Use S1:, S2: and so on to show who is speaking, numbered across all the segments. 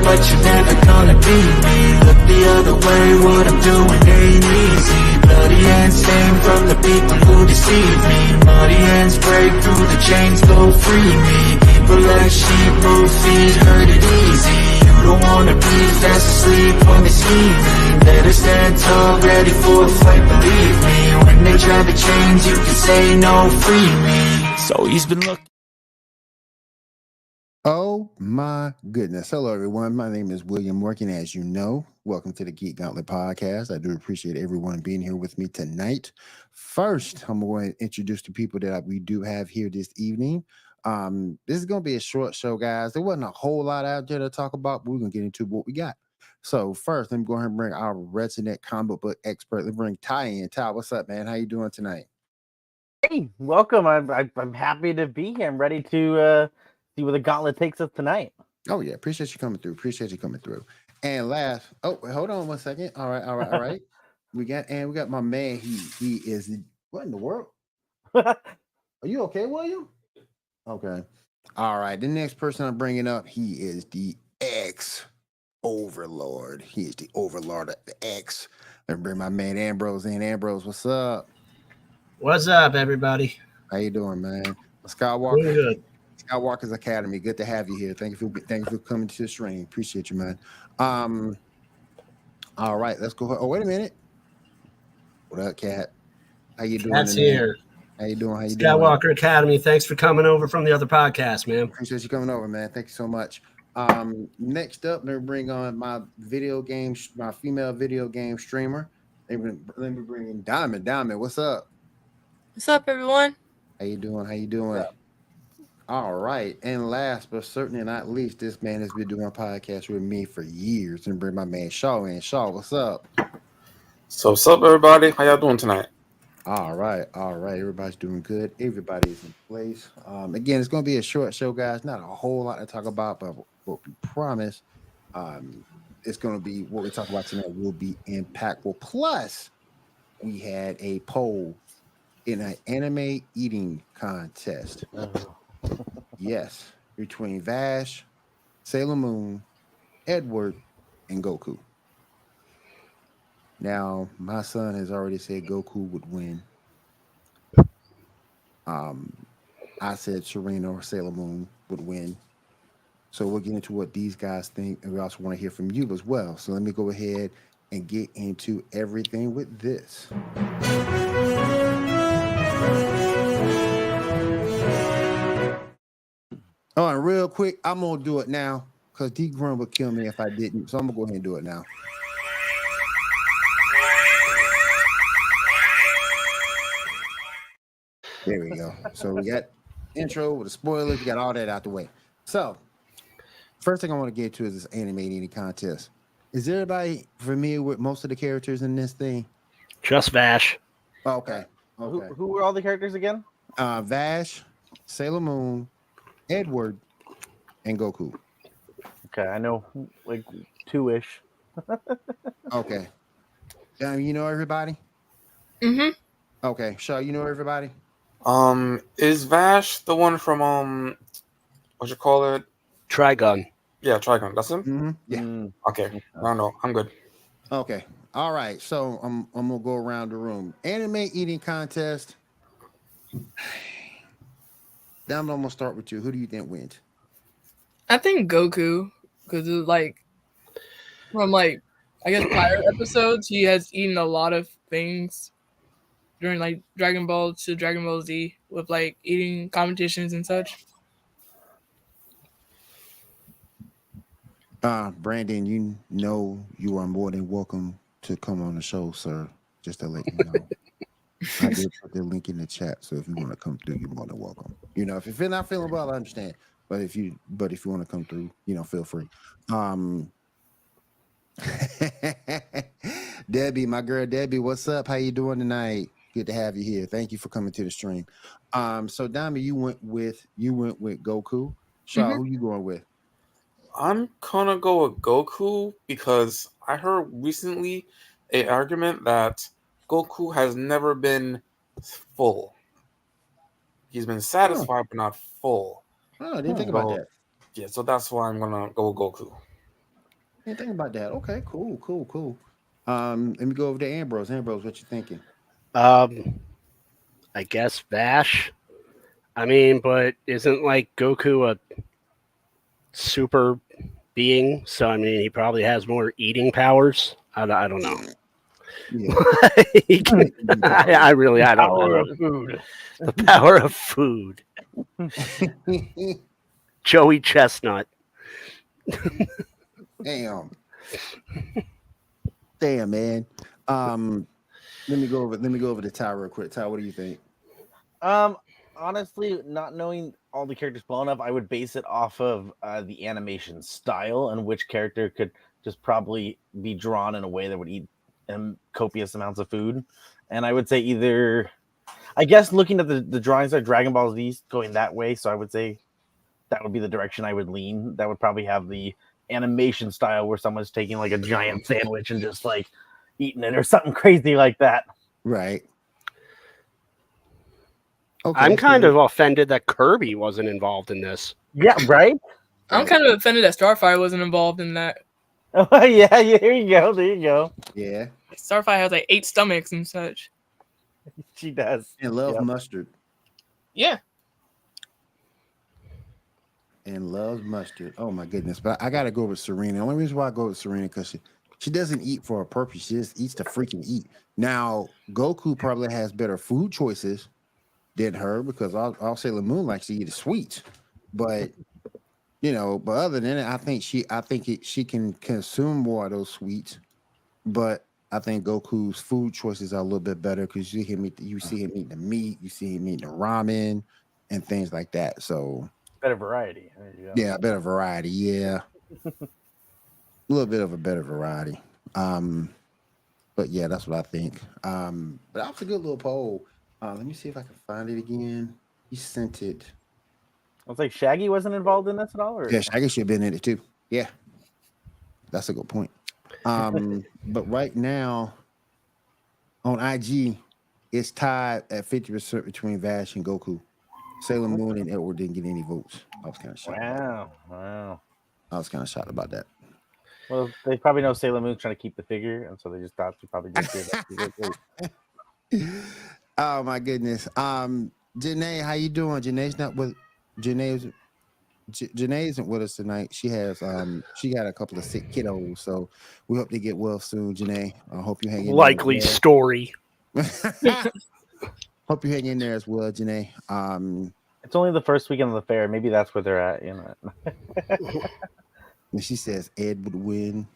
S1: but you're never gonna be me. Look the other way, what I'm doing ain't easy. Bloody hands stained from the people who deceive me. Muddy hands break through the chains, go free me. People like sheep move feet, hurt it easy. You don't wanna be fast asleep when they scheming. Better stand tall, ready for a fight, believe me. When they try to change, you can say no, free me. So he's been looking.
S2: Oh my goodness. Hello, everyone. My name is William Morgan. As you know, welcome to the Geek Gauntlet podcast. I do appreciate everyone being here with me tonight. First, I'm going to introduce the people that we do have here this evening. This is going to be a short show, guys. There wasn't a whole lot out there to talk about, but we're going to get into what we got. So first, let me go ahead and bring our resident comic book expert. Let's bring Ty in. Ty, what's up, man? How you doing tonight?
S3: Hey, welcome. I'm happy to be here. I'm ready to see where the gauntlet takes us tonight.
S2: Oh yeah, appreciate you coming through. And last, hold on 1 second. All right. we got my man. He is what in the world? Are you okay, William? Okay. All right. The next person I'm bringing up, he is the ex-overlord. He is the overlord of the X. Let me bring my man Ambrose in. Ambrose, what's up?
S4: What's up, everybody?
S2: How you doing, man? Skywalker.
S4: Doing good.
S2: Skywalker's Academy. Good to have you here. Thank you for coming to the stream. Appreciate you, man. All right, let's go. Oh, wait a minute. What up, Cat? How you doing?
S4: That's here.
S2: How you doing?
S4: Skywalker Academy. Thanks for coming over from the other podcast, man.
S2: Appreciate you coming over, man. Thank you so much. Next up, let me bring on my female video game streamer. Let me bring in Diamond. Diamond, what's up?
S5: What's up, everyone?
S2: How you doing? All right. And last but certainly not least, this man has been doing a podcast with me for years. And bring my man Shaw in. Shaw, what's up?
S6: So what's up, everybody? How y'all doing tonight?
S2: All right. Everybody's doing good. Everybody's in place. Again, it's going to be a short show, guys. Not a whole lot to talk about, but what we promise, it's going to be what we talk about tonight will be impactful. Plus, we had a poll in an anime eating contest. Yes, between Vash, Sailor Moon, Edward, and Goku. Now, my son has already said Goku would win. I said Serena or Sailor Moon would win. So we'll get into what these guys think, and we also want to hear from you as well. So let me go ahead and get into everything with this. Oh, and real quick, I'm gonna do it now because D Grunt would kill me if I didn't. So I'm gonna go ahead and do it now. There we go. So we got intro with the spoilers, we got all that out the way. So first thing I want to get to is this anime eating contest. Is everybody familiar with most of the characters in this thing?
S4: Just Vash.
S2: Okay.
S3: Who were all the characters again?
S2: Vash, Sailor Moon, Edward, and Goku.
S3: Okay, I know like two-ish.
S2: Okay. You know everybody?
S5: Mm-hmm.
S2: Okay. Shaw, you know everybody?
S6: Is Vash the one from what you call it?
S4: Trigun.
S6: Yeah, Trigun. That's him?
S2: Mm-hmm. Yeah.
S6: Okay. No, I'm good.
S2: Okay. All right. So I'm gonna go around the room. Anime eating contest. Now I'm gonna start with you. Who do you think wins?
S5: I think Goku, because like from I guess prior episodes, he has eaten a lot of things during like Dragon Ball to Dragon Ball Z with like eating competitions and such.
S2: Brandon, you know you are more than welcome to come on the show, sir. Just to let you know. I did put the link in the chat, so if you want to come through, you're more than welcome. You know, if you're not feeling well, I understand. But if you want to come through, feel free. Debbie, my girl Debbie, what's up? How you doing tonight? Good to have you here. Thank you for coming to the stream. So Dami, you went with Goku. Shaw, who you going with?
S6: I'm gonna go with Goku because I heard recently an argument that Goku has never been full. He's been satisfied but not full.
S2: Oh, I didn't think about that.
S6: Yeah, so that's why I'm gonna go with Goku.
S2: Didn't think about that. Okay, cool. Let me go over to Ambrose. Ambrose, what you thinking?
S4: I guess Vash. I mean, but isn't like Goku a super being? So I mean, he probably has more eating powers. I don't know.
S2: Yeah.
S4: I really I don't
S3: Power
S4: know.
S3: of food.
S4: The power of food. Joey Chestnut.
S2: Damn. Damn, man. Let me go over to Ty real quick. Ty, what do you think?
S3: Honestly, not knowing all the characters well enough, I would base it off of the animation style and which character could just probably be drawn in a way that would eat copious amounts of food. And I would say either, I guess looking at the drawings of Dragon Ball Z going that way, so I would say that would be the direction I would lean. That would probably have the animation style where someone's taking like a giant sandwich and just like eating it or something crazy like that.
S2: Right. Okay,
S4: I'm kind of offended that Kirby wasn't involved in this.
S3: Yeah, right?
S5: I'm kind of offended that Starfire wasn't involved in that.
S3: Oh, yeah, there you go. There you go.
S2: Yeah.
S5: Starfire has like 8 stomachs and such.
S3: She does.
S2: And love
S3: Yep.
S2: mustard.
S5: Yeah.
S2: And loves mustard. Oh my goodness. But I gotta go with Serena. The only reason why I go with Serena because she doesn't eat for a purpose. She just eats to freaking eat. Now, Goku probably has better food choices than her because I'll Sailor Moon likes to eat sweets. But but other than it, I think she can consume more of those sweets. But I think Goku's food choices are a little bit better because you see him eating the meat, you see him eating the ramen and things like that. So
S3: Better variety. There you go.
S2: yeah, a better variety. Yeah, a little bit of a better variety. But yeah, that's what I think. But that was a good little poll. Let me see if I can find it again. He sent it.
S3: I was like, Shaggy wasn't involved in this at all? Or?
S2: Yeah, Shaggy should have been in it too. Yeah, that's a good point. But right now on IG, it's tied at 50% between Vash and Goku. Sailor Moon and Edward didn't get any votes. I was kind of shocked.
S3: Wow.
S2: I was kind of shocked about that.
S3: Well, they probably know Sailor Moon's trying to keep the figure, and so they just thought she probably did that.
S2: Oh my goodness. Janae, how you doing? Janae isn't with us tonight. She has she got a couple of sick kiddos, so we hope they get well soon. Janae, I hope you hang in
S4: Likely
S2: there.
S4: story.
S2: Hope you hang in there as well, Janae.
S3: It's only the first weekend of the fair. Maybe that's where they're at.
S2: And she says Ed would win.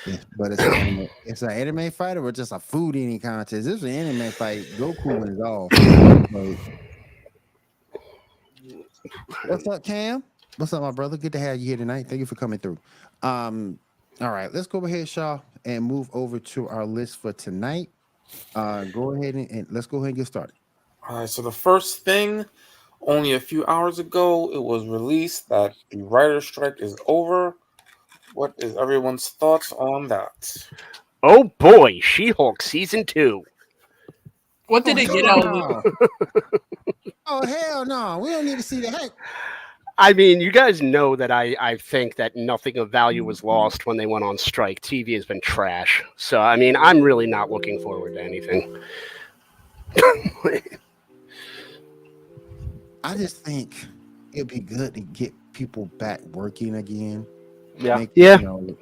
S2: Yeah, but it's an anime fight or just a food eating contest. This is an anime fight. Goku wins all. What's up, Cam? What's up, my brother? Good to have you here tonight. Thank you for coming through. All right, let's go ahead, Shaw, and move over to our list for tonight. Go ahead and let's go ahead and get started.
S6: All right, so the first thing, only a few hours ago, it was released that the writer's strike is over. What is everyone's thoughts on that?
S4: Oh boy, She-Hulk season 2.
S5: What did it get out of it?
S2: Oh hell no! We don't need to see that.
S4: I mean, you guys know that I think that nothing of value was lost when they went on strike. TV has been trash. So, I mean, I'm really not looking forward to anything.
S2: I just think it'd be good to get people back working again.
S3: Yeah.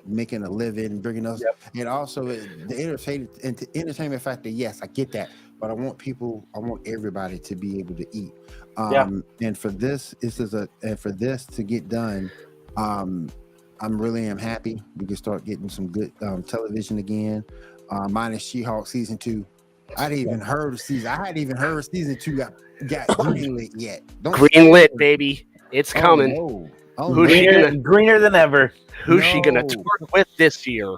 S2: Making a living, bringing us, and also the entertainment factor. Yes, I get that, but I want everybody to be able to eat. And for this to get done, I'm really happy. We can start getting some good television again. Minus She-Hulk season 2. I hadn't even heard season 2 got greenlit yet.
S4: Greenlit, baby. It's coming.
S2: No.
S4: Who's she gonna
S3: greener than ever?
S4: Who's she gonna twerk with this year?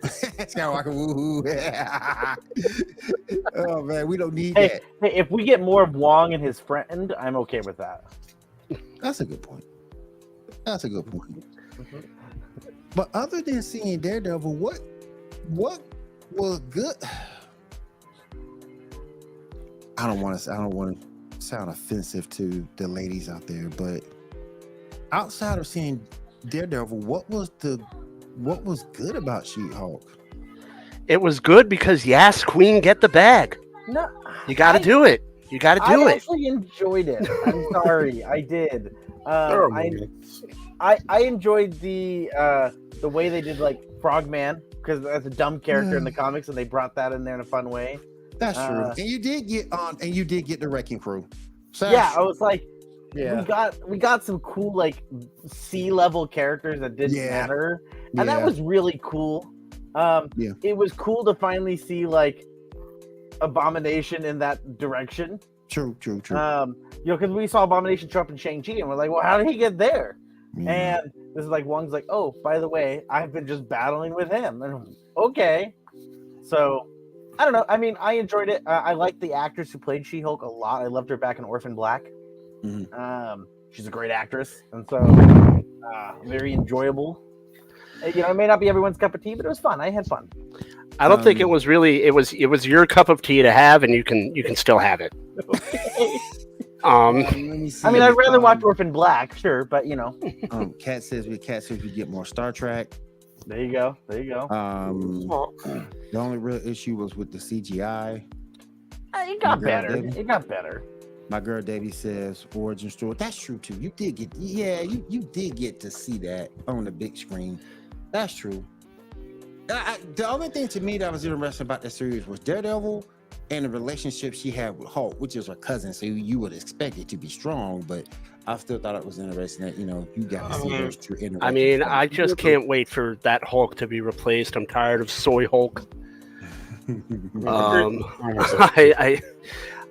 S2: Skywalker, woohoo! Oh man, we don't need
S3: Hey,
S2: that.
S3: if we get more of Wong and his friend, I'm okay with that.
S2: That's a good point. But other than seeing Daredevil, what was good? I don't want to sound offensive to the ladies out there, but outside of seeing Daredevil, what was the what was good about She-Hulk?
S4: It was good because yes, Queen, get the bag.
S3: No,
S4: You got to do it. You got to do
S3: I
S4: it.
S3: actually enjoyed it. I'm sorry, I did.
S6: There are
S3: I
S6: moments.
S3: I enjoyed the way they did like Frogman because that's a dumb character in the comics, and they brought that in there in a fun way.
S2: That's true. And you did get the Wrecking Crew. So
S3: Yeah, I was like,
S2: yeah.
S3: we got some cool like sea level characters that didn't matter, and that was really cool. It was cool to finally see like Abomination in that direction.
S2: True.
S3: Because we saw Abomination show up in Shang-Chi, and we're like, well, how did he get there? And this is like Wong's like, oh, by the way, I've been just battling with him. And okay, so I don't know. I mean, I enjoyed it. I liked the actress who played She-Hulk a lot. I loved her back in Orphan Black. She's a great actress, and so very enjoyable. It may not be everyone's cup of tea, but it was fun. I had fun.
S4: I don't think it was really. It was your cup of tea to have, and you can still have it.
S2: Let me see.
S3: I mean, I'd rather watch Orphan Black, sure, but
S2: Cat says we get more Star Trek.
S3: There you go.
S2: The only real issue was with the CGI.
S3: It got better.
S2: My girl Debbie says origin story. That's true too. You did get to see that on the big screen. That's true. The only thing to me that was interesting about the series was Daredevil and the relationship she had with Hulk, which is her cousin. So you would expect it to be strong, but I still thought it was interesting that you got to see those two interactions.
S4: I mean, I just can't wait for that Hulk to be replaced. I'm tired of soy Hulk.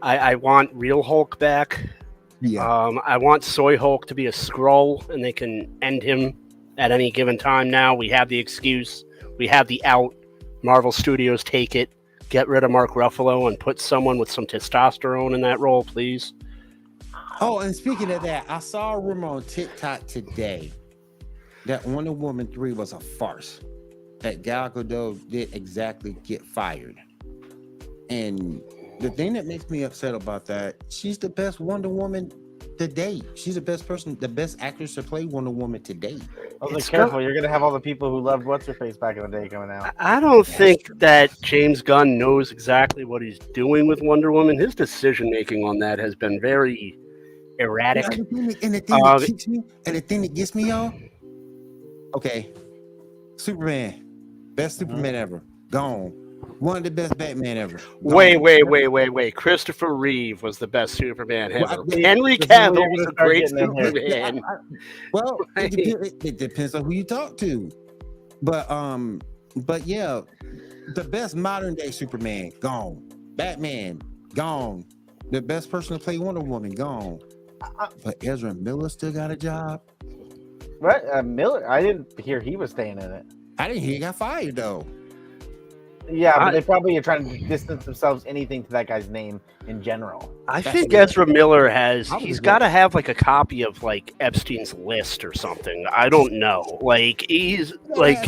S4: I want real Hulk back.
S2: Yeah.
S4: I want soy Hulk to be a Skrull, and they can end him at any given time. Now we have the excuse. We have the out. Marvel Studios, take it. Get rid of Mark Ruffalo and put someone with some testosterone in that role, please.
S2: Oh, and speaking of that, I saw a rumor on TikTok today that Wonder Woman 3 was a farce. That Gal Gadot did exactly get fired. And the thing that makes me upset about that, she's the best Wonder Woman to date. She's the best actress to play Wonder Woman to date.
S3: I was like, careful, you're gonna have all the people who loved What's-Her-Face back in the day coming out.
S4: I don't think that James Gunn knows exactly what he's doing with Wonder Woman. His decision making on that has been very erratic.
S2: And the thing that gets me, y'all. Okay, Superman, best Superman ever, gone. One of the best Batman ever.
S4: Wait. Christopher Reeve was the best Superman ever. Henry Cavill was a great Superman.
S2: Well, it depends on who you talk to. But yeah, the best modern day Superman, gone. Batman, gone. The best person to play Wonder Woman, gone. But Ezra Miller still got a job.
S3: What? Miller? I didn't hear he was staying in it.
S2: I didn't hear he got fired though.
S3: Yeah, but they probably are trying to distance themselves anything to that guy's name in general.
S4: I think Ezra Miller he's got to have like a copy of like Epstein's list or something. I don't know. Like he's like,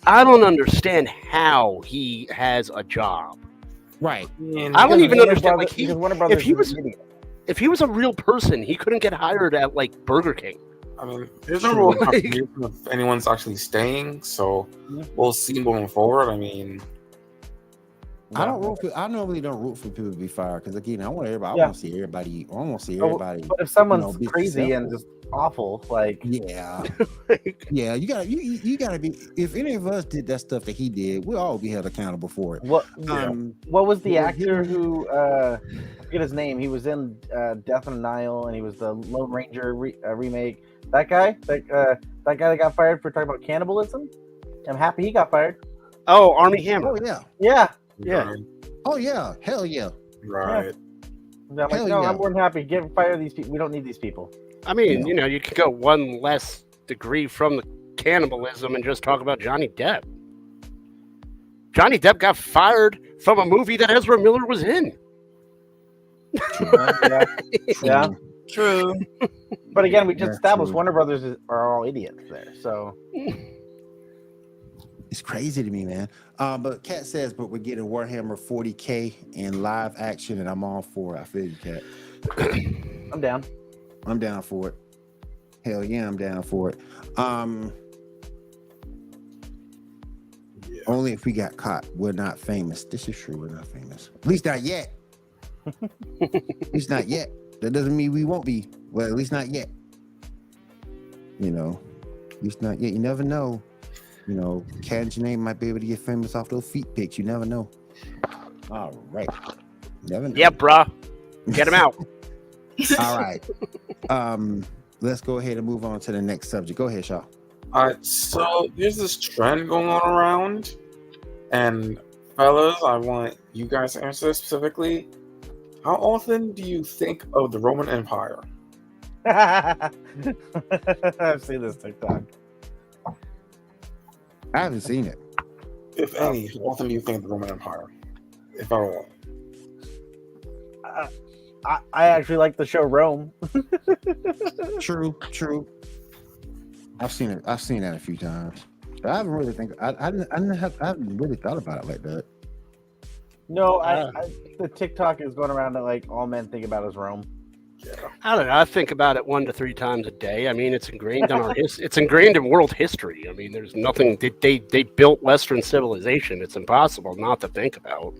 S4: I don't understand how he has a job.
S2: Right.
S4: I don't even understand. Like
S3: if
S4: he was a real person, he couldn't get hired at like Burger King.
S6: I mean, there's no real confirmation if anyone's actually staying, so we'll see moving forward. I mean,
S2: I normally don't root for people to be fired because again, I want everybody. I want to see everybody. I want to see everybody.
S3: But if someone's crazy and just awful, like
S2: yeah, you gotta be. If any of us did that stuff that he did, we'll all be held accountable for it.
S3: What was the actor who? I forget his name. He was in Death on the Nile, and he was the Lone Ranger remake. That guy that got fired for talking about cannibalism. I'm happy he got fired.
S4: Oh, Armie Hammer.
S2: Oh yeah.
S6: right.
S2: Oh yeah. Hell yeah.
S6: Right.
S3: Yeah. I'm more than happy. Fire these people. We don't need these people.
S4: I mean, you could go one less degree from the cannibalism and just talk about Johnny Depp. Johnny Depp got fired from a movie that Ezra Miller was in.
S3: Yeah.
S5: True.
S3: But again, we just established Warner Brothers are all idiots there. So
S2: it's crazy to me, man. But Kat says, but we're getting Warhammer 40K in live action, and I'm all for it. I feel you, Kat.
S3: I'm down.
S2: I'm down for it. Hell yeah, I'm down for it. Only if we got caught. We're not famous. This is true. We're not famous. At least not yet. At least not yet. That doesn't mean we won't be. Well, at least not yet. You know, at least not yet. You never know. You know, Cat and Janae might be able to get famous off those feet pics. You never know. All right. Never know.
S4: Yeah, bruh. Get him out.
S2: All right. Let's go ahead and move on to the next subject. Go ahead, Shaw.
S6: All right, so there's this trend going on around, and fellas, I want you guys to answer this specifically. How often do you think of the Roman Empire?
S3: I've seen this TikTok.
S2: I haven't seen it.
S6: If any, how often do you think of the Roman Empire? If at all.
S3: I actually like the show Rome.
S2: True. I've seen it. I've seen that a few times. But I haven't really I haven't really thought about it like that.
S3: No, the TikTok is going around that like all men think about is Rome.
S6: Yeah.
S4: I don't know. I think about it 1 to 3 times a day. I mean, it's ingrained in it's ingrained in world history. I mean, there's nothing. They built Western civilization. It's impossible not to think about.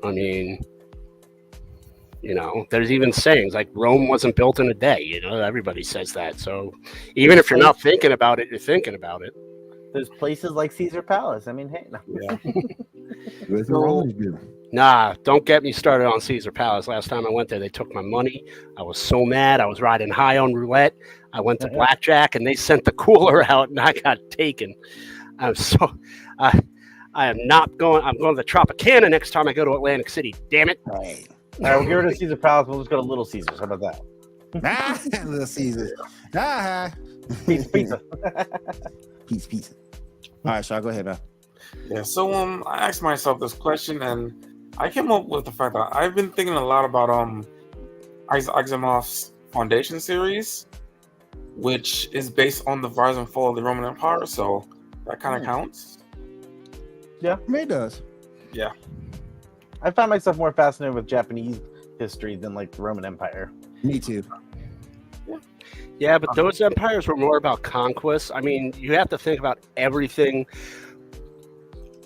S4: I mean, you know, there's even sayings like Rome wasn't built in a day. You know, everybody says that. So even if you're not thinking about it, you're thinking about it.
S3: There's places like Caesar Palace. I mean, hey, no.
S6: Yeah.
S2: Where's the Romans do?
S4: Nah, don't get me started on Caesar Palace. Last time I went there, they took my money. I was so mad. I was riding high on roulette. I went to blackjack, and they sent the cooler out, and I got taken. I'm so... I am not going... I'm going to the Tropicana next time I go to Atlantic City. Damn it.
S2: Right.
S3: All right, we'll get rid of Caesar Palace. We'll just go to Little Caesars. How about that?
S2: Little Caesar.
S3: Pizza.
S2: Pizza. All right, Shaw, go ahead, man.
S6: Yeah, so I asked myself this question, and I came up with the fact that I've been thinking a lot about Isaac Asimov's Foundation series, which is based on the rise and fall of the Roman Empire, so that kind of counts.
S3: Yeah,
S2: It does.
S6: Yeah.
S3: I find myself more fascinated with Japanese history than like the Roman Empire.
S2: Me too.
S4: Yeah, but those empires were more about conquest. I mean, you have to think about everything.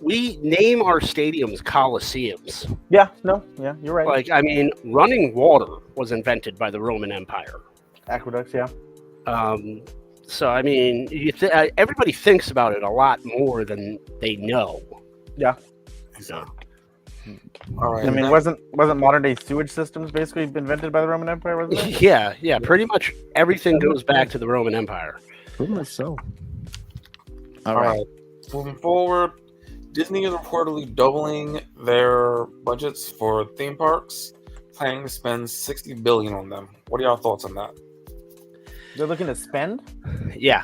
S4: We name our stadiums coliseums.
S3: Yeah, you're right.
S4: Like, I mean, running water was invented by the Roman Empire.
S3: Aqueducts, yeah.
S4: So, I mean, everybody thinks about it a lot more than they know.
S3: Yeah.
S4: So.
S6: All right.
S3: I mean, wasn't modern day sewage systems basically invented by the Roman Empire? Wasn't it?
S4: Yeah. Pretty much everything goes back to the Roman Empire.
S2: Pretty much so.
S6: All right. Moving forward, Disney is reportedly doubling their budgets for theme parks, planning to spend $60 billion on them. What are y'all thoughts on that?
S3: They're looking to spend?
S4: Yeah.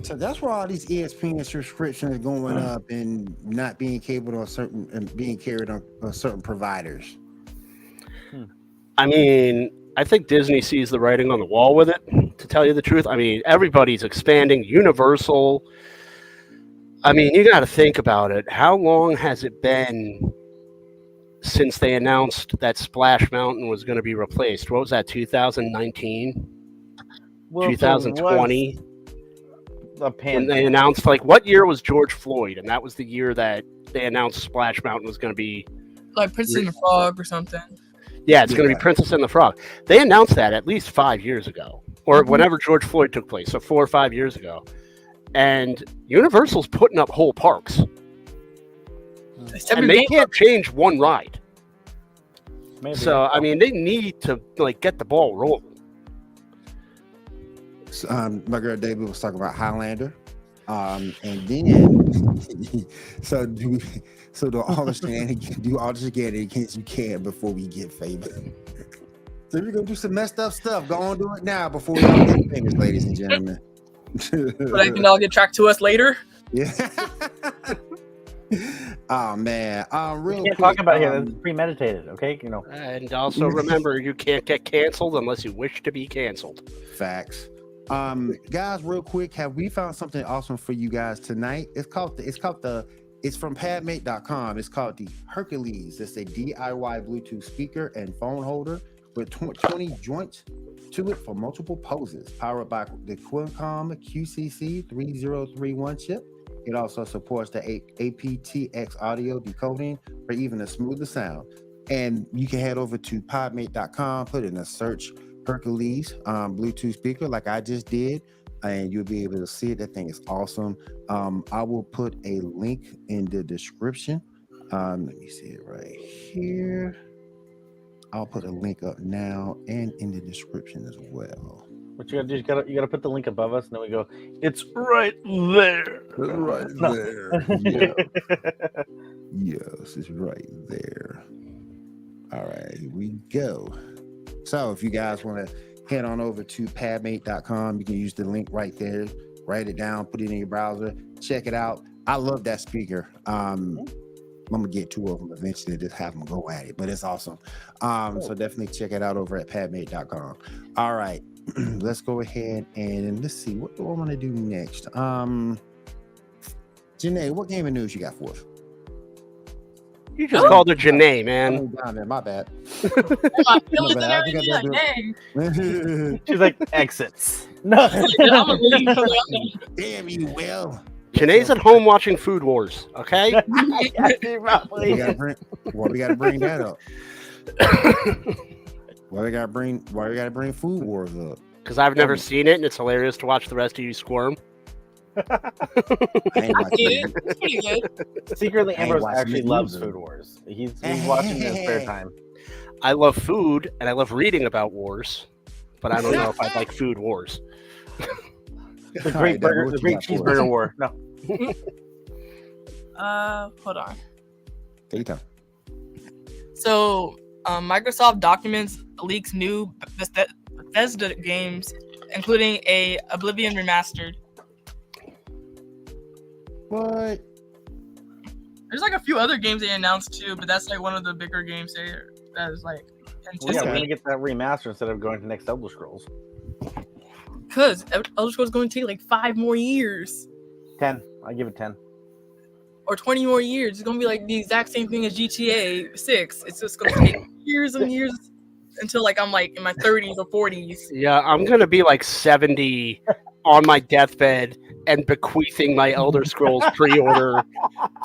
S2: So that's why all these ESPN subscriptions are going up and not being capable on certain and being carried on certain providers.
S4: I mean, I think Disney sees the writing on the wall with it, to tell you the truth. I mean, everybody's expanding. Universal. I mean, you got to think about it. How long has it been since they announced that Splash Mountain was going to be replaced? What was that, 2019?
S3: Well,
S4: 2020?
S3: And
S4: they announced, like, what year was George Floyd? And that was the year that they announced Splash Mountain was going to be...
S5: Like Princess and the Frog or something.
S4: Yeah, it's going to be Princess and the Frog. They announced that at least 5 years ago, or whenever George Floyd took place, so 4 or 5 years ago. And Universal's putting up whole parks. And they can't change one ride.
S3: Maybe.
S4: So, I mean, they need to, like, get the ball rolling.
S2: My girl David was talking about Highlander, and then so do all the shenanigans you can before we get famous. So we're gonna do some messed up stuff. Go on, do it now before we all get famous, ladies and gentlemen.
S5: But I can all get tracked to us later.
S2: Yeah. Oh man. Real
S3: can't
S2: quick,
S3: talk about it here. That's premeditated, okay? You know.
S4: And also remember, you can't get canceled unless you wish to be canceled.
S2: Facts. Guys, real quick, have we found something awesome for you guys tonight? It's from padmate.com. It's called the Hercules. It's a DIY Bluetooth speaker and phone holder with 20 joints to it for multiple poses, powered by the Qualcomm QCC 3031 chip. It also supports the aptX audio decoding for even a smoother sound. And you can head over to podmate.com, put in a search Hercules Bluetooth speaker like I just did, and you'll be able to see it. That thing is awesome. I will put a link in the description. Let me see it right here. I'll put a link up now and in the description as well.
S3: What you gotta do is you gotta put the link above us, and then we go, it's right there.
S2: Right
S3: No.
S2: there. Yeah. Yes, it's right there. All right, here we go. So if you guys want to head on over to padmate.com, you can use the link right there, write it down, put it in your browser, check it out. I love that speaker. I'm gonna get 2 of them eventually, just have them go at it, but it's awesome. So definitely check it out over at padmate.com. All right, let's go ahead and let's see, what do I want to do next? Janae, what game of news you got for us?
S4: You just called her Janae, man.
S2: Down there, my bad.
S5: My feelings and
S2: I think
S5: everything,
S2: I
S5: like, dang.
S3: She's like, exits. No.
S5: I'm gonna leave.
S2: Damn you, Will.
S4: Janae's at home watching Food Wars, okay?
S2: We gotta bring that up. Why we gotta bring Food Wars up?
S4: Because I've never seen it, and it's hilarious to watch the rest of you squirm.
S2: I ain't
S5: I
S2: watching
S5: did.
S2: it.
S5: It's pretty good.
S3: Secretly,
S2: I ain't
S3: Ambrose
S2: watching
S3: actually
S2: it
S3: loves
S2: either.
S3: Food Wars. He's watching in his spare time.
S4: I love food, and I love reading about wars, but I don't know if I'd like Food Wars.
S3: The
S2: All
S3: great
S2: right,
S3: burger,
S2: Devin,
S3: the
S2: what
S3: great
S2: you got for us?
S3: cheeseburger war. No.
S5: Hold on.
S2: Take your time.
S5: So, Microsoft documents leaks new Bethesda games, including a Oblivion remastered.
S2: What?
S5: There's like a few other games they announced too, but that's like one of the bigger games that is like
S3: Well, yeah, we're gonna
S5: anticipated.
S3: get that remaster instead of going to next Elder Scrolls.
S5: Because Elder Scrolls is going to take like 5 more years
S3: 10. I give it 10.
S5: or 20 more years. It's going to be like the exact same thing as GTA 6. It's just going to take years and years until like I'm like in my 30s or 40s.
S4: Yeah, I'm going to be like 70 on my deathbed and bequeathing my Elder Scrolls pre-order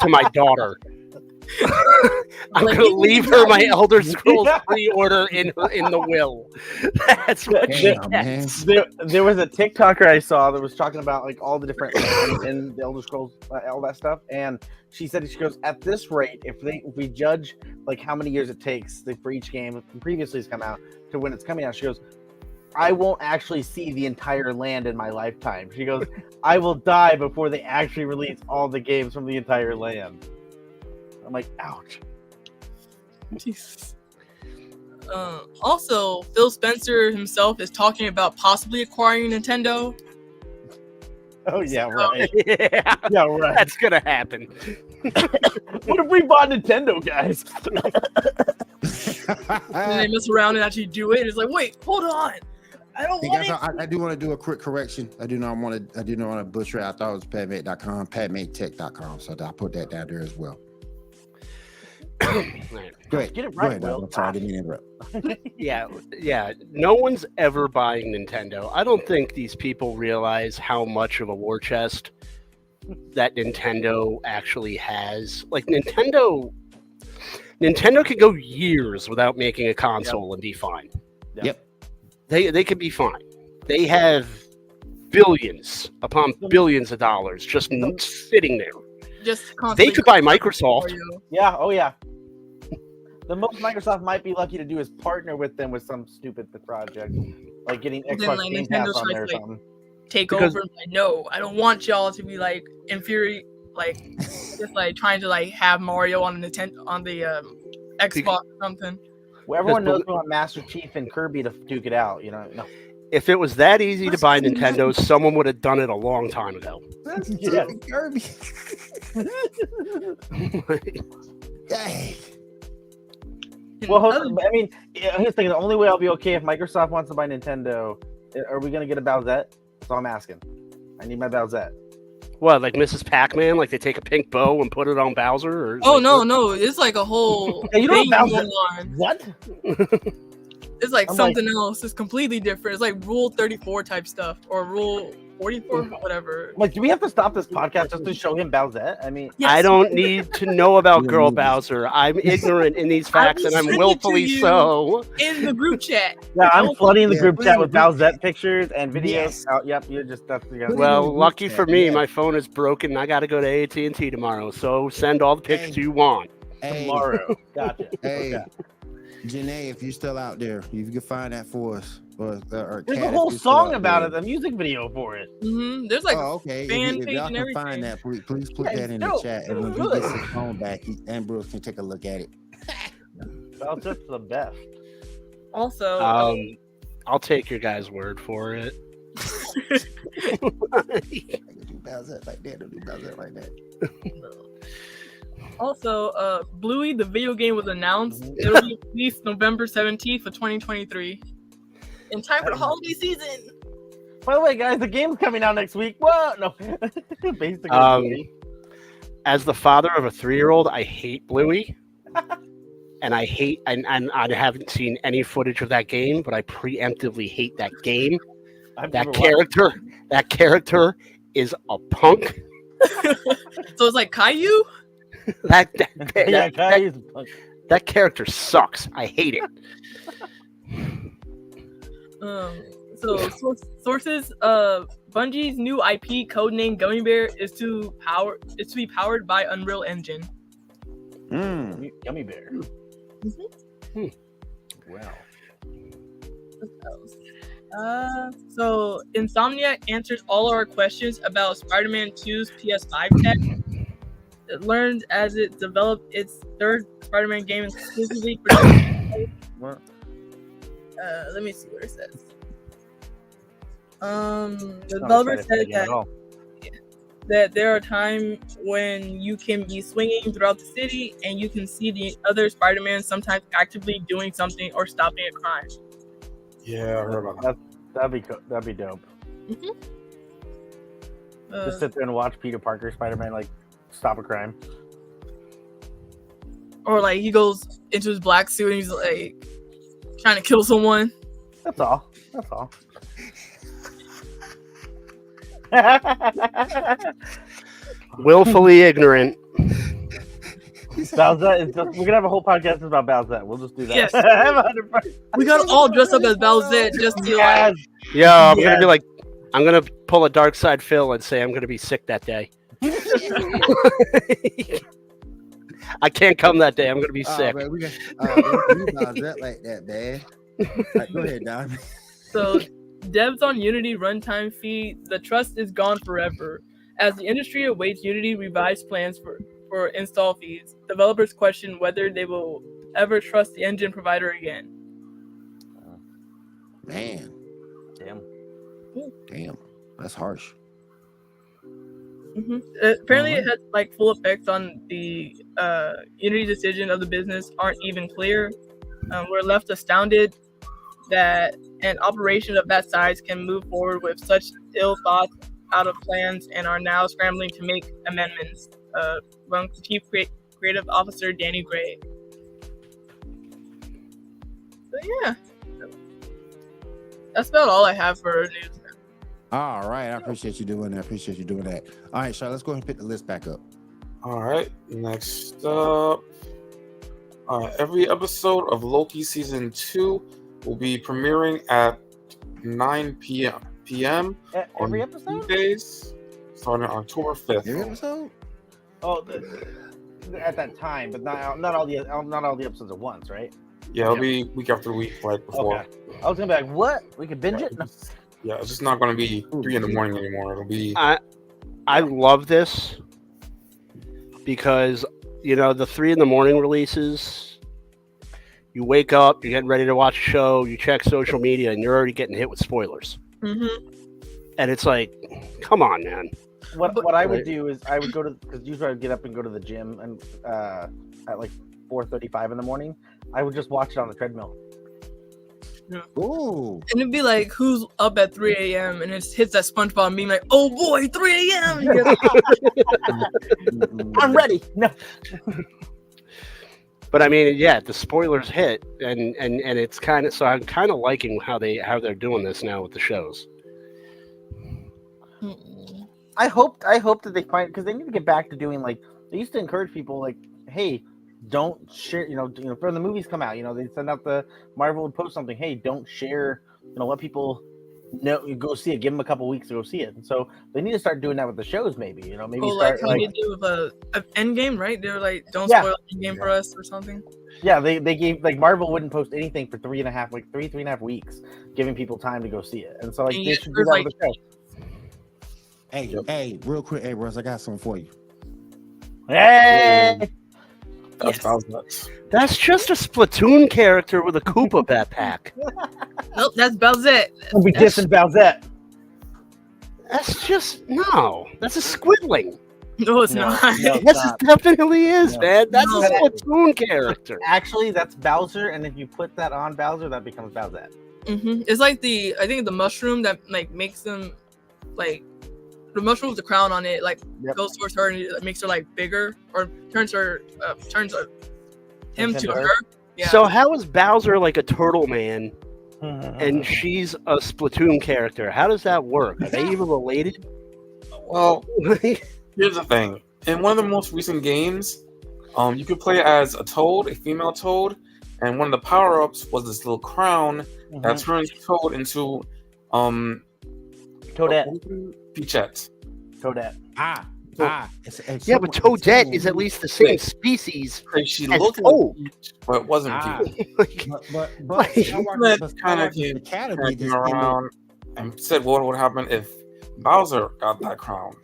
S4: to my daughter. I'm
S5: Like,
S4: going to leave her my Elder Scrolls pre-order in the will. That's what she
S2: Damn, man.
S4: gets.
S3: There was a TikToker I saw that was talking about like all the different lands in the Elder Scrolls, all that stuff, and she goes, at this rate, if we judge like how many years it takes for each game previously has come out to when it's coming out, she goes, I won't actually see the entire land in my lifetime. She goes, I will die before they actually release all the games from the entire land. I'm like, ouch.
S5: Jesus. Also, Phil Spencer himself is talking about possibly acquiring Nintendo.
S3: Oh yeah, right.
S4: Yeah,
S3: Yeah, right.
S4: that's going to happen.
S3: What if we bought Nintendo, guys?
S5: And they mess around and actually do it. And it's like, wait, hold on. I don't
S2: Hey,
S5: want
S2: guys,
S5: it.
S2: I do want to do a quick correction. I do not want to butcher it. I thought it was padmate.com, padmatetech.com. So I put that down there as well. Go ahead.
S3: Get it
S2: Go
S3: right,
S2: ahead, Doc.
S3: Will.
S2: I'm sorry, I didn't mean to interrupt.
S4: Yeah. No one's ever buying Nintendo. I don't think these people realize how much of a war chest that Nintendo actually has. Like Nintendo could go years without making a console and be fine.
S2: Yep.
S4: They could be fine. They have billions upon billions of dollars just sitting there.
S5: Just
S4: They
S5: constantly
S4: could buy Microsoft.
S5: Mario.
S3: Yeah, oh yeah. The most Microsoft might be lucky to do is partner with them with some stupid project, like getting
S5: Then,
S3: Xbox
S5: like,
S3: Game
S5: Nintendo
S3: Pass on
S5: tries
S3: there or
S5: to, like,
S3: something.
S5: take
S4: Because-
S5: over. Like, no, I don't want y'all to be like infuriate, like just like trying to like have Mario on the Xbox or something.
S3: Well, everyone
S4: Because-
S3: knows we want Master Chief and Kirby to duke it out. You know, no.
S4: If it was that easy to buy Nintendo, someone would have done it a long time ago.
S3: Yeah.
S2: Kirby. Dang.
S3: Well,
S5: Other-
S3: I mean, here's the thing: the only way I'll be okay if Microsoft wants to buy Nintendo, are we gonna get a Bowsette? That's all I'm asking. I need my Bowsette.
S4: What, like Mrs. Pac-Man? Like they take a pink bow and put it on Bowser? Or
S5: Oh
S4: like,
S5: no,
S4: what?
S5: no, it's like a whole
S3: Hey, you know
S5: thing
S3: what
S5: going
S3: Bowser-
S5: on.
S3: What?
S5: It's like
S3: I'm
S5: something else. It's completely different. It's like Rule 34 type stuff or Rule 44th, whatever.
S3: Like, do we have to stop this podcast just to show him Bowsette? I mean,
S5: Yes.
S4: I don't need to know about
S2: You
S4: Girl
S2: need this.
S4: Bowser. I'm ignorant in these facts,
S5: will
S4: and I'm
S5: send it to
S4: willfully
S5: you.
S4: so.
S5: In the group chat.
S3: yeah, I'm flooding the
S2: Yeah,
S3: group chat
S2: please,
S3: with Bowsette pictures and videos.
S2: Yes.
S3: Oh, yep, you're just that's you
S2: Put it
S4: Well,
S2: in the group
S4: lucky
S2: chat,
S4: for me,
S2: yeah.
S4: my phone is broken. I got to go to AT&T tomorrow, so send all the pictures
S2: Hey.
S4: you want.
S2: Hey,
S3: tomorrow. Gotcha.
S2: hey,
S3: Okay.
S2: Janae, if you're still out there, if you can find that for us. Or
S3: There's
S2: Kat,
S3: a
S2: if
S3: whole
S2: you're still
S3: song
S2: out
S3: about
S2: there.
S3: it, a music video for it.
S5: There's like
S2: Oh, okay.
S5: fan
S2: If
S5: page
S2: y'all
S5: and
S2: can
S5: everything.
S2: find that, please put
S3: Yeah,
S2: that in
S3: dope.
S2: the chat. And when he gets his phone back, Ambrose can take a look at it.
S3: Bowsette's the best.
S5: Also,
S4: I'll take your guys' word for it.
S2: Do Bowsette like that. Don't do Bowsette like that.
S5: also, Bluey, the video game was announced. It'll be released November 17th of 2023. In time for the holiday season.
S3: By the way, guys, the game's coming out next week. What? No. Basically.
S4: As the father of a 3-year-old, I hate Bluey. And I hate, and I haven't seen any footage of that game, but I preemptively hate that game.
S3: I've
S4: That
S3: never watched
S4: character is a punk.
S5: So it's like Caillou?
S4: That
S3: it. Yeah, guys.
S4: that character sucks. I hate it.
S5: Sources, Bungie's new IP codenamed Gummy Bear is to be powered by Unreal Engine.
S3: Gummy Bear.
S4: Wow.
S5: So Insomniac answers all our questions about Spider-Man 2's PS5 tech. It learned as it developed its third Spider-Man game exclusively for
S3: What?
S5: let me see what it says. The developer said that there are times when you can be swinging throughout the city and you can see the other Spider-Man sometimes actively doing something or stopping a crime.
S6: Yeah, I heard about that.
S3: That'd be dope.
S5: Uh,
S3: Just sit there and watch Peter Parker Spider-Man like stop a crime.
S5: or like he goes into his black suit and he's like trying to kill someone.
S3: That's all. That's all.
S4: Willfully ignorant.
S3: Bowsette is just, we're gonna have a whole podcast about Bowsette. We'll just do that.
S5: Yes.
S3: 100%.
S5: We got all dressed up as Bowsette just to
S3: Yes.
S4: Yo, I'm
S3: Yes.
S4: gonna be like, I'm gonna pull a dark side Phil and say I'm gonna be sick that day. I can't come that day. I'm gonna be sick.
S2: Man, we got Bowsette like that, man. Right, go ahead, Don.
S5: So, devs on Unity runtime fee, the trust is gone forever. As the industry awaits Unity revised plans for install fees, developers question whether they will ever trust the engine provider again.
S2: Man, damn, that's harsh.
S5: Apparently, it has like full effects on the Unity decision of the business aren't even clear. We're left astounded that an operation of that size can move forward with such ill thought out of plans and are now scrambling to make amendments. From Chief Creative Officer Danny Gray. So yeah, that's about all I have for news.
S2: All right, I appreciate you doing that. All right, Shaw, let's go ahead and pick the list back up.
S6: All right, next up, every episode of Loki season 2 will be premiering at 9 p.m.
S3: Every
S6: on
S3: episode?
S6: Tuesdays, starting on October 5th.
S2: Every episode?
S3: Oh, at that time, but not all the episodes at once, right?
S6: Yeah, it'll be week after week, like before.
S3: Okay. I was gonna be like, what? We could binge it? No.
S6: Yeah, it's just not going to be 3 in the morning anymore. It'll be.
S4: I love this because the 3 in the morning releases. You wake up, you're getting ready to watch a show, you check social media, and you're already getting hit with spoilers.
S5: Mm-hmm.
S4: And it's like, come on, man.
S3: What I would do is I would go to, because usually I would get up and go to the gym and at like 4:35 in the morning. I would just watch it on the treadmill.
S2: Ooh.
S5: And it'd be like, who's up at 3 a.m. and it hits that SpongeBob meme like, oh boy, 3 a.m. You get-
S3: I'm ready. No.
S4: But I mean, yeah, the spoilers hit, and it's kind of, so I'm kind of liking how they're doing this now with the shows.
S5: Mm-mm.
S3: I hope that they find, because they need to get back to doing like they used to encourage people like, hey, don't share. When the movies come out, they send out the Marvel would post something. Hey, don't share. Let people know. You go see it. Give them a couple weeks to go see it. And so they need to start doing that with the shows. Maybe maybe
S5: Well,
S3: start
S5: like how they do with Endgame, right? They were like, "Don't
S3: Yeah.
S5: spoil Endgame for us" or something.
S3: Yeah, they gave like Marvel wouldn't post anything for 3.5 weeks, giving people time to go see it. And so like
S5: And
S3: they
S5: yet
S3: should do
S5: there's,
S3: that
S5: like,
S3: with the show.
S2: Hey, real quick, hey, Russ, I got something for you.
S3: Hey,
S6: That sounds nuts.
S4: That's just a Splatoon character with a Koopa backpack.
S5: Nope, that's Bowsette.
S3: we'll be dissing Bowsette.
S4: That's just no. That's a Squidling.
S5: No, it's
S3: No,
S5: not.
S3: no.
S4: Yes, it definitely is,
S3: No.
S4: man. That's
S5: No.
S4: a Splatoon character.
S3: Actually, that's Bowser, and if you put that on Bowser, that becomes Bowsette.
S5: It's like I think the mushroom that like makes them like the mushroom with the crown on it like
S3: Yep.
S5: goes towards her and it makes her like bigger or turns him
S3: Turns
S5: to
S3: into
S5: her.
S3: her?
S5: Yeah.
S4: So how is Bowser like a turtle man
S3: And
S4: and she's a Splatoon character? How does that work? Are they even related?
S6: Well, here's the thing. In one of the most recent games, you could play as a toad, a female toad, and one of the power-ups was this little crown that turns Toad into
S3: Toadette.
S6: Peachette.
S3: Toadette.
S4: Yeah, but Toadette is at least the same species.
S6: She
S4: As
S6: looked
S4: Toad.
S6: like Peach, but it wasn't Peach.
S2: But
S6: That kind of came around and said, what would happen if Bowser got that crown?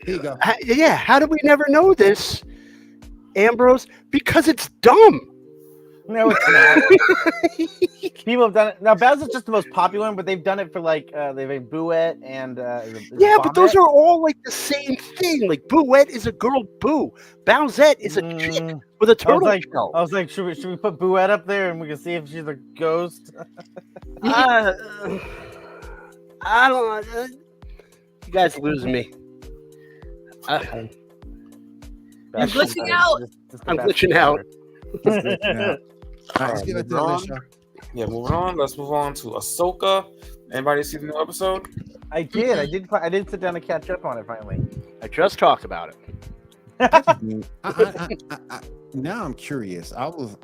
S2: Here you go.
S4: Yeah, how did we never know this, Ambrose? Because it's dumb.
S3: No, it's not. People have done it. Now, Bowser's just the most popular one, but they've done it for like they've made Bouette and
S4: Yeah, but those are all like the same thing. Like Bouette is a girl Boo. Bowsette is a chick with a turtle shell.
S3: I was like, should we put Bouette up there and we can see if she's a ghost?
S4: I don't know. You guys are losing me.
S5: You're glitching out.
S4: I'm glitching out.
S2: All right, let's get back to the list, y'all.
S6: Yeah, moving on. Let's move on to Ahsoka. Anybody see the new episode?
S3: I did sit down and catch up on it finally.
S4: I just talked about it.
S2: Now I'm curious. I was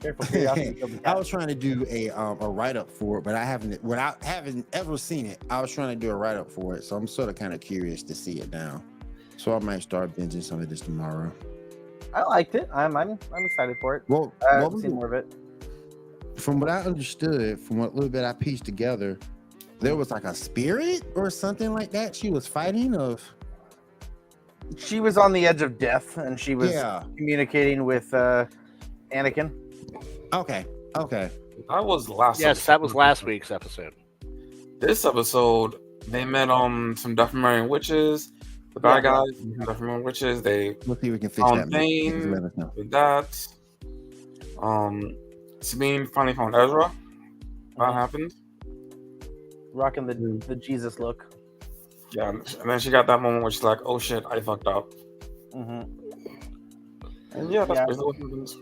S3: Careful, curiosity killed the cat.
S2: I was trying to do a write up for it, but I haven't ever seen it. I was trying to do a write up for it, so I'm sort of kind of curious to see it now. So I might start binging some of this tomorrow.
S3: I liked it. I'm excited for it.
S2: Well,
S3: I
S2: what
S3: haven't
S2: was
S3: seen
S2: it?
S3: more of it.
S2: From what I understood, from what little bit I pieced together, there was like a spirit or something like that she was fighting of.
S3: She was on the edge of death, and she was
S2: Yeah.
S3: communicating with Anakin.
S2: Okay.
S6: That was last
S4: Yes,
S6: episode.
S4: that was last week's episode.
S6: This episode, they met some Deathmarian witches. The bad
S3: Yeah.
S6: guys, Deathmarian witches, they
S2: We'll see if we can fix that.
S6: Bane.
S2: Just let us know.
S6: did that. Sabine finally found Ezra. That happened.
S3: Rocking the Jesus look.
S6: Yeah, and then she got that moment where she's like, "Oh shit, I fucked up."
S3: Mm-hmm.
S6: And yeah, that's
S3: Yeah.
S6: basically what happens.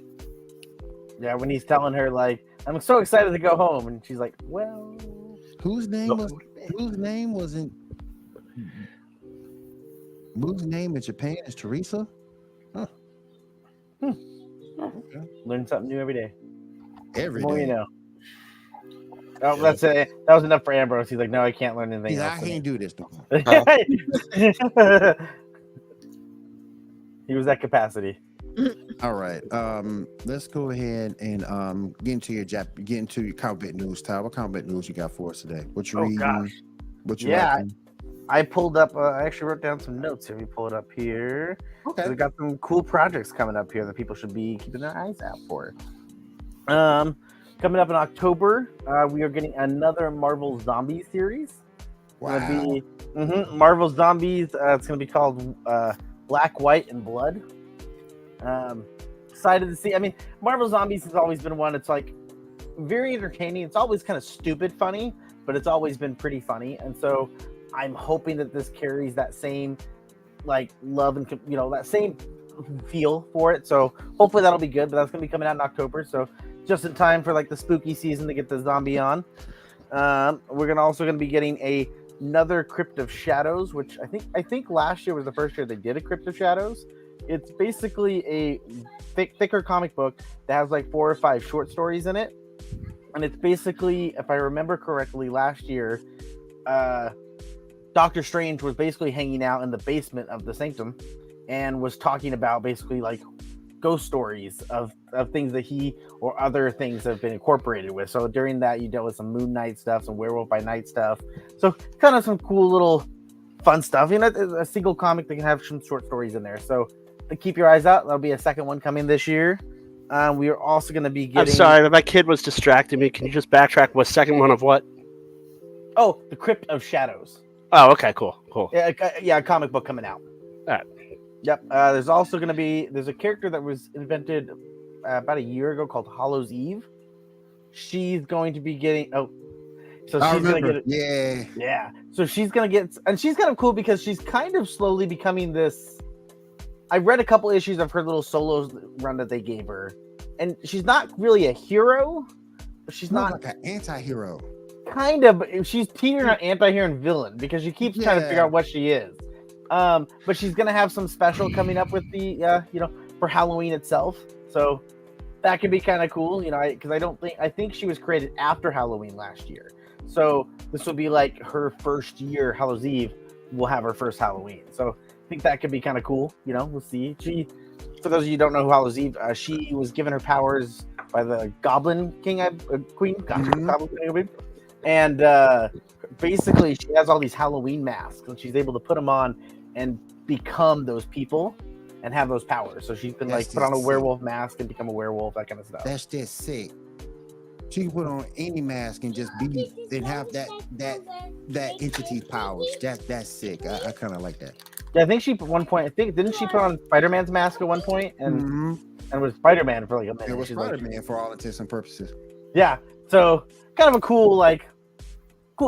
S3: Yeah, when he's telling her like, "I'm so excited to go home," and she's like, "Well,
S2: Whose name in Japan is Teresa? Huh. Okay.
S3: learn something new every day."
S2: Every
S3: The more you
S2: day.
S3: know. Oh, that's it. That was enough for Ambrose. He's like, "No, I can't learn anything
S2: He's like,
S3: else."
S2: I can't do this no more.
S3: He was at capacity.
S2: All right. Let's go ahead and get into your comic book news, Ty. What comic book news you got for us today? What you
S3: Oh,
S2: reading?
S3: gosh.
S2: What you
S3: Yeah,
S2: watching?
S3: I pulled up. I actually wrote down some notes. If you pull it up here,
S2: Okay.
S3: we got some cool projects coming up here that people should be keeping their eyes out for. Coming up in October, we are getting another Marvel Zombies series.
S2: Wow.
S3: Gonna be Marvel Zombies. It's gonna be called Black, White, and Blood. Excited to see. I mean, Marvel Zombies has always been one. It's like very entertaining. It's always kind of stupid funny, but it's always been pretty funny. And so I'm hoping that this carries that same like love and that same feel for it. So hopefully that'll be good. But that's gonna be coming out in October. So just in time for like the spooky season to get the zombie on. We're also gonna be getting another Crypt of Shadows, which I think last year was the first year they did a Crypt of Shadows. It's basically a thicker comic book that has like 4 or 5 short stories in it, and it's basically, if I remember correctly, last year, Doctor Strange was basically hanging out in the basement of the Sanctum, and was talking about basically like ghost stories of things that he or other things have been incorporated with. So during that, you dealt with some Moon Knight stuff, some Werewolf by Night stuff. So kind of some cool little fun stuff. You know, a single comic that can have some short stories in there. So keep your eyes out. There'll be a second one coming this year. We are also going to be getting...
S4: I'm sorry, my kid was distracting me. Can you just backtrack? What second one of what?
S3: Oh, the Crypt of Shadows.
S4: Oh, okay, cool.
S3: Yeah, a comic book coming out.
S4: All right.
S3: Yep. There's also going to be... There's a character that was invented about a year ago called Hollow's Eve. She's going to be getting... Oh, so she's going to get... Yeah. So she's going to get... And she's kind of cool because she's kind of slowly becoming this... I read a couple issues of her little solo run that they gave her. And she's not really a hero. But she's not...
S2: like an anti-hero.
S3: Kind of. But she's teetering on anti-hero and villain because she keeps trying to figure out what she is. But she's gonna have some special coming up with the for Halloween itself, so that could be kind of cool, because I think she was created after Halloween last year, so this will be like her first year. Hallows Eve will have her first Halloween, so I think that could be kind of cool. We'll see. For those of you who don't know who Hallows Eve, she was given her powers by the Goblin Queen, Goblin Queen, and basically she has all these Halloween masks, and she's able to put them on and become those people and have those powers. So she can put on a werewolf mask and become a werewolf, that kind of stuff.
S2: That's just sick. She can put on any mask and just be and have that entity's powers. That's sick. I kind of like that.
S3: Yeah, I think she at one point. Didn't she put on Spider-Man's mask at one point and was Spider-Man for like a minute?
S2: It was Spider-Man for all intents and purposes.
S3: Yeah. So kind of a cool,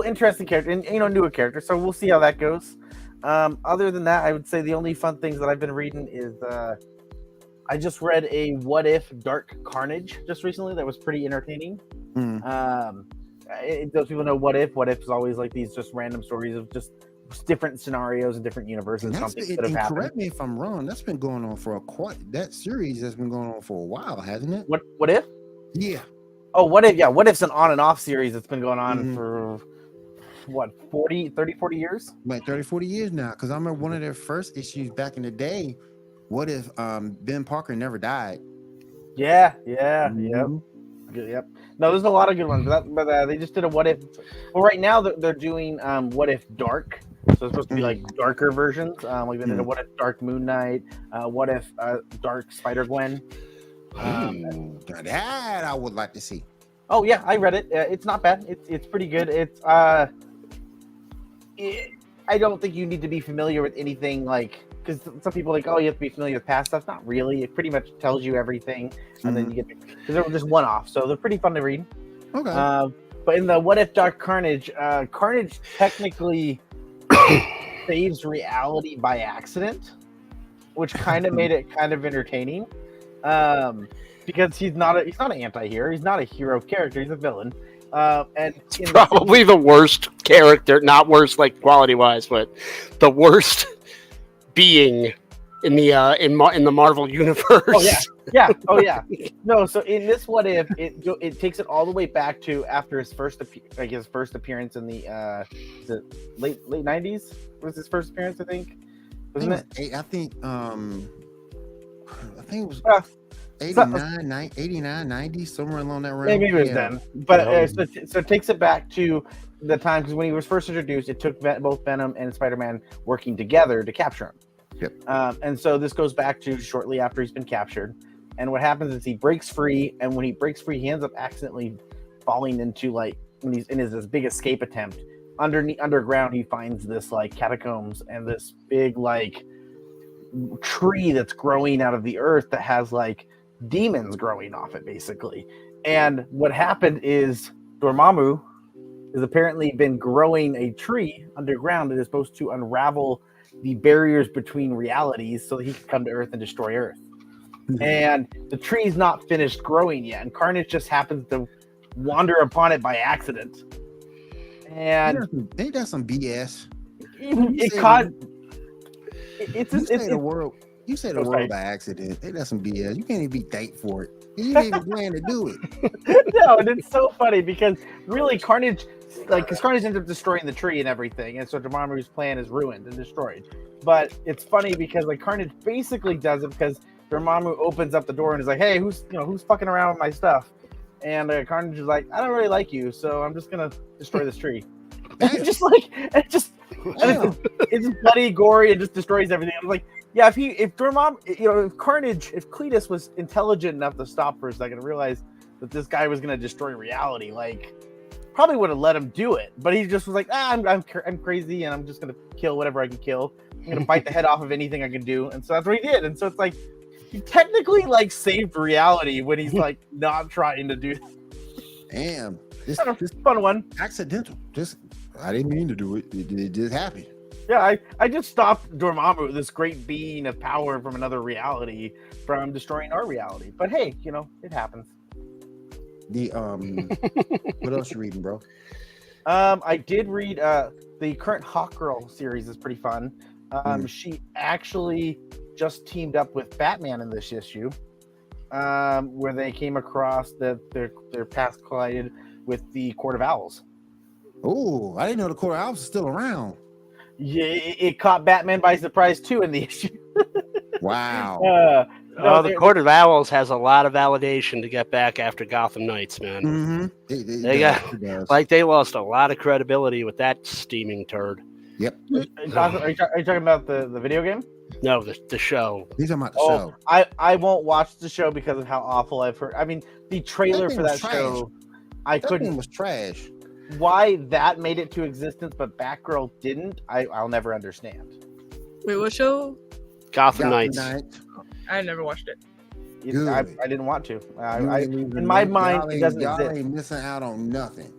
S3: interesting character, and newer character. So we'll see how that goes. Other than that, I would say the only fun things that I've been reading is I just read a What If Dark Carnage just recently that was pretty entertaining. Those people know What If. What If is always like these just random stories of just different scenarios and different universes. Something could have happened.
S2: Correct me if I'm wrong. That's been going on for that series has been going on for a while, hasn't it?
S3: What If?
S2: Yeah.
S3: Oh, What If? Yeah, What If's an on and off series that's been going on for... 40 years?
S2: Like 30, 40 years now. Because I remember one of their first issues back in the day. What if Ben Parker never died?
S3: Yeah. Yep. No, there's a lot of good ones. But they just did a What If. Well, right now they're doing What If Dark. So it's supposed to be like darker versions. Like they did a What If Dark Moon Knight. What If Dark Spider-Gwen.
S2: That I would like to see.
S3: Oh yeah, I read it. It's not bad. It's pretty good. I don't think you need to be familiar with anything because some people you have to be familiar with past stuff. Not really. It pretty much tells you everything, and then you get because they're just one off, so they're pretty fun to read.
S2: Okay.
S3: But in the What If Dark Carnage, Carnage technically saves reality by accident, which kind of made it kind of entertaining. Because he's not an anti-hero. He's not a hero character. He's a villain. And
S4: probably the worst character, not worst quality-wise, but the worst being in the Marvel universe.
S3: Oh yeah. No, so in this What If, it takes it all the way back to after his first appearance in the late 90s was his first appearance, I think. Wasn't it?
S2: I think it was 89, 90, somewhere along that range.
S3: Maybe it was then. But so it takes it back to the time, because when he was first introduced, it took both Venom and Spider-Man working together to capture him.
S2: Yep.
S3: And so this goes back to shortly after he's been captured. And what happens is he breaks free, and when he breaks free, he ends up accidentally falling into when he's in his big escape attempt. Underground, he finds this catacombs and this big tree that's growing out of the earth that has demons growing off it, basically. And what happened is Dormammu has apparently been growing a tree underground that is supposed to unravel the barriers between realities so that he can come to Earth and destroy Earth. And the tree's not finished growing yet, and Carnage just happens to wander upon it by accident And
S2: Ain't that some BS?
S3: it caught. It's
S2: You say
S3: it's
S2: the world. You say the
S3: Okay.
S2: world by accident. Ain't that some BS? You can't even be thanked for it. You didn't even plan to do it.
S3: no, and it's so funny because really Carnage, because Carnage ends up destroying the tree and everything, and so Dormammu's plan is ruined and destroyed. But it's funny because like Carnage basically does it because Dormammu opens up the door and is like, "Hey, who's fucking around with my stuff?" And Carnage is like, "I don't really like you, so I'm just gonna destroy this tree." And it's just like it's bloody, gory, and just destroys everything. I'm like, yeah, if Cletus was intelligent enough to stop for a second and realize that this guy was gonna destroy reality, like probably would have let him do it. But he just was like, I'm crazy, and I'm just gonna kill whatever I can kill. I'm gonna bite the head off of anything I can do, and so that's what he did. And so it's like he technically like saved reality when he's like not trying to do.
S2: Damn, this
S3: Fun one.
S2: accidental. I didn't mean to do it. It just happened.
S3: Yeah, I just stopped Dormammu, this great being of power from another reality, from destroying our reality. But hey, it happens.
S2: The what else you reading, bro?
S3: I did read the current Hawkgirl series is pretty fun. She actually just teamed up with Batman in this issue, where they came across that their paths collided with the Court of Owls.
S2: Oh, I didn't know the Court of Owls is still around.
S3: Yeah, it caught Batman by surprise too in the issue.
S2: Wow.
S4: The Court of Owls has a lot of validation to get back after Gotham Knights, man.
S2: Mm-hmm.
S4: They lost a lot of credibility with that steaming turd.
S2: Yep.
S3: Are you talking about the video game?
S4: No, the show.
S2: He's talking about the show.
S3: I won't watch the show because of how awful I've heard. I mean, the trailer for that show,
S2: That thing was trash.
S3: Why that made it to existence, but Batgirl didn't, I'll never understand.
S5: Wait, what show?
S4: Gotham Knights.
S5: I never watched it.
S3: I didn't want to. In my mind, it doesn't
S2: y'all
S3: exist.
S2: ain't missing out on nothing.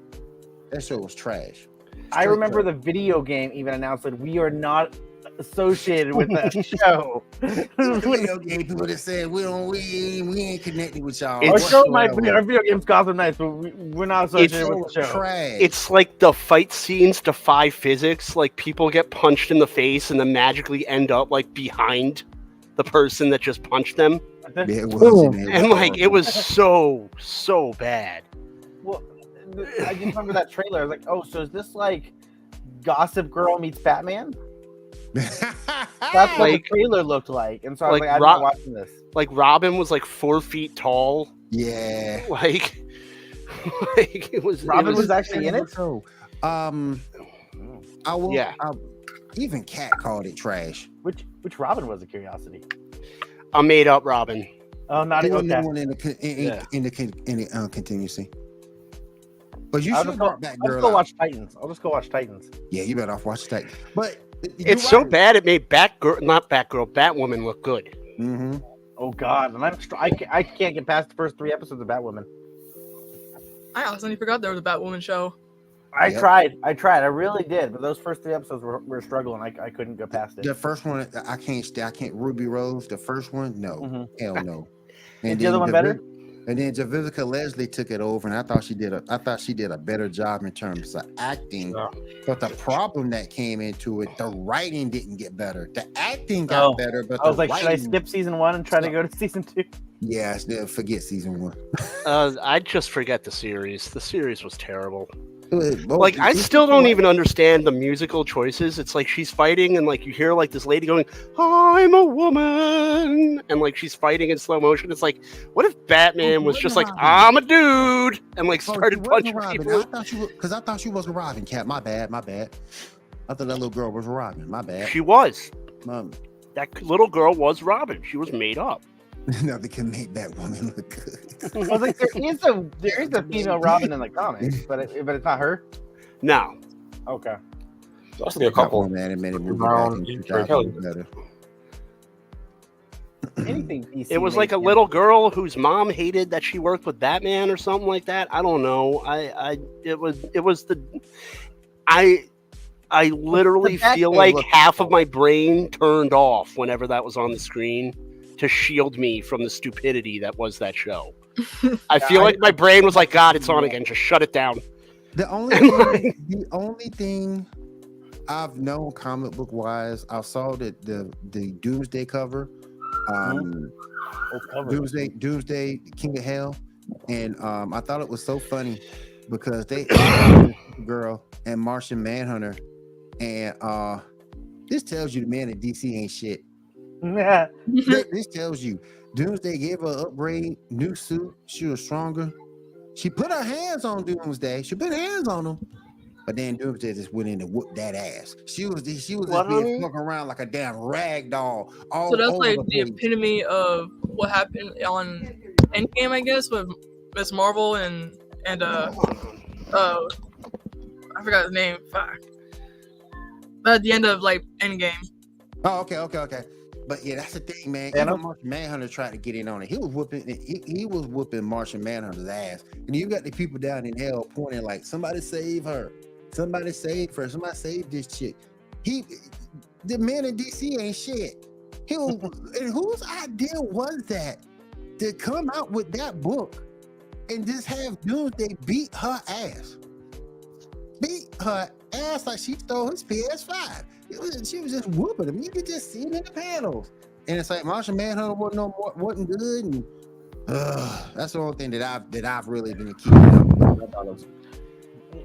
S2: That show was trash.
S3: I remember the video game even announced that we are not associated with that show.
S2: Video game people that said we ain't connected with y'all.
S3: Our video game's Gotham Knights, but we're not associated with the show.
S2: Trash.
S4: It's like the fight scenes defy physics. Like people get punched in the face and then magically end up like behind the person that just punched them.
S2: Yeah, it was,
S4: and like it was so bad.
S3: Well, I just remember that trailer. I was like, oh, so is this like Gossip Girl meets Batman? That's what the trailer looked like. And so I was like, I'm not watching this.
S4: Like Robin was like 4 feet tall.
S2: Yeah.
S4: Like it was.
S3: Robin was actually in it.
S2: Even Cat called it trash.
S3: Which Robin was a curiosity?
S4: A made up Robin.
S3: Oh, not even
S2: the one in the continuity. But you should go back.
S3: I'll just go watch Titans.
S2: Yeah, you better off watch Titans. But
S4: it's so bad it made Batwoman look good.
S2: Mm-hmm.
S3: Oh God, and I can't get past the first 3 episodes of Batwoman.
S5: I honestly forgot there was a Batwoman show.
S3: I tried. I really did. But those first 3 episodes were struggling. I couldn't go past it.
S2: The first one, I can't. Ruby Rose, the first one, no. Hell no.
S3: And the other one better?
S2: And then Javicia Leslie took it over, and I thought she did a better job in terms of acting. But the problem that came into it, the writing didn't get better. The acting got better, but
S3: I was like, should I skip season 1 and try to go to season 2?
S2: Yeah, forget season 1.
S4: I'd just forget the series. The series was terrible. Like I still don't even understand the musical choices. It's like she's fighting and like you hear like this lady going, "I'm a woman," and like she's fighting in slow motion. It's like, what if Batman was just like, "I'm a dude," and like started punching people?
S2: I thought she was a Robin. Cat, my bad. I thought that little girl was Robin. My bad.
S4: She was. That little girl was Robin. She was made up.
S2: Nothing can make Batwoman look good.
S3: I was like, there is a female Robin in the comics, but it's not her.
S4: No.
S3: Okay.
S6: There's also a couple.
S2: Animated movie better.
S3: Anything DC
S4: it was like a little girl whose mom hated that she worked with Batman or something like that. I don't know. I literally feel like half of my brain turned off whenever that was on the screen to shield me from the stupidity that was that show. I feel like my brain was like, God, it's on again. Just shut it down.
S2: The only thing I've known comic book wise, I saw the Doomsday cover, Doomsday King of Hell, and I thought it was so funny because they girl and Martian Manhunter, and this tells you the man at DC ain't shit. This tells you Doomsday gave her an upgrade, new suit, she was stronger. She put her hands on Doomsday. She put her hands on him. But then Doomsday just went in and whooped that ass. She was just being fucking around like a damn rag doll.
S5: So that's like the epitome of what happened on Endgame, I guess, with Miss Marvel and I forgot his name. Fuck. But at the end of like Endgame.
S2: Oh, okay. But yeah, that's the thing, man. Even Martian Manhunter tried to get in on it. He was whooping Martian Manhunter's ass. And you got the people down in hell pointing like, somebody save her. Somebody save her. Somebody save this chick. The man in DC ain't shit. And whose idea was that to come out with that book and just have Doomsday beat her ass? Beat her ass like she stole his PS5. She was just whooping him. You could just see it in the panels. And it's like Martian Manhunter wasn't good. And that's the only thing that I've really been keeping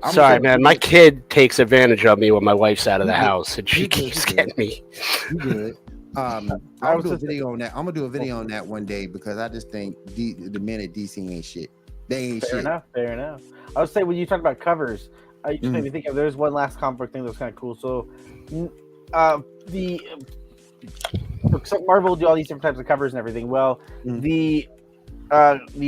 S2: up.
S4: Sorry, man. My kid takes advantage of me when my wife's out of the house, and she keeps getting me.
S2: You good? I'm gonna do a video on that. I'm gonna do a video on that one day because I just think the men at DC ain't shit. They ain't shit.
S3: Fair enough. I would say when you talk about covers, you just made me think of there's one last comic book thing that was kind of cool. So, Marvel will do all these different types of covers and everything. Well, the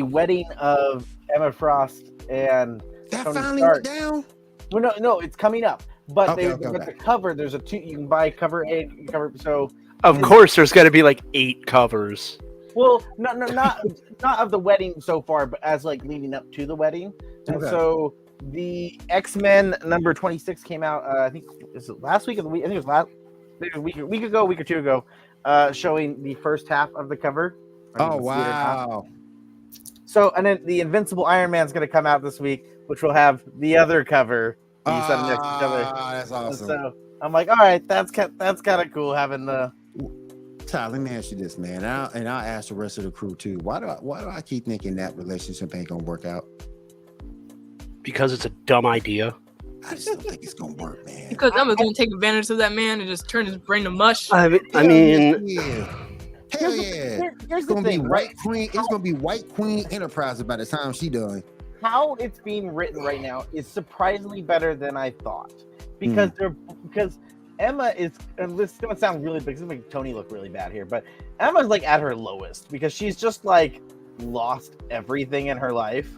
S3: wedding of Emma Frost and
S2: that
S3: Tony
S2: finally
S3: Stark.
S2: went down.
S3: Well, no, it's coming up. But
S2: Okay.
S3: the cover, there's you can buy cover A, cover. So
S4: of course, there's got to be like 8 covers.
S3: Well, not of the wedding so far, but as like leading up to the wedding. And so the X-Men number 26 came out. I think is it last week of the week. I think it was a week or two ago, showing the first half of the cover.
S2: Oh wow!
S3: So and then the Invincible Iron Man's going to come out this week, which will have the other cover. Next to each other.
S2: That's awesome.
S3: So I'm like, all right, that's kind of cool having the.
S2: Ty, let me ask you this, man, and I'll ask the rest of the crew too. Why do I keep thinking that relationship ain't gonna work out?
S4: Because it's a dumb idea.
S2: I just don't think it's gonna work, man.
S5: Because Emma's gonna take advantage of that man and just turn his brain to mush.
S4: I mean,
S2: Hell yeah.
S3: Here's
S2: It's
S3: the
S2: gonna
S3: thing,
S2: be
S3: right?
S2: White Queen. It's gonna be White Queen Enterprises by the time she done.
S3: How it's being written right now is surprisingly better than I thought, because Emma is, and this is gonna sound really big, this is gonna make Tony look really bad here, but Emma's like at her lowest because she's just like lost everything in her life,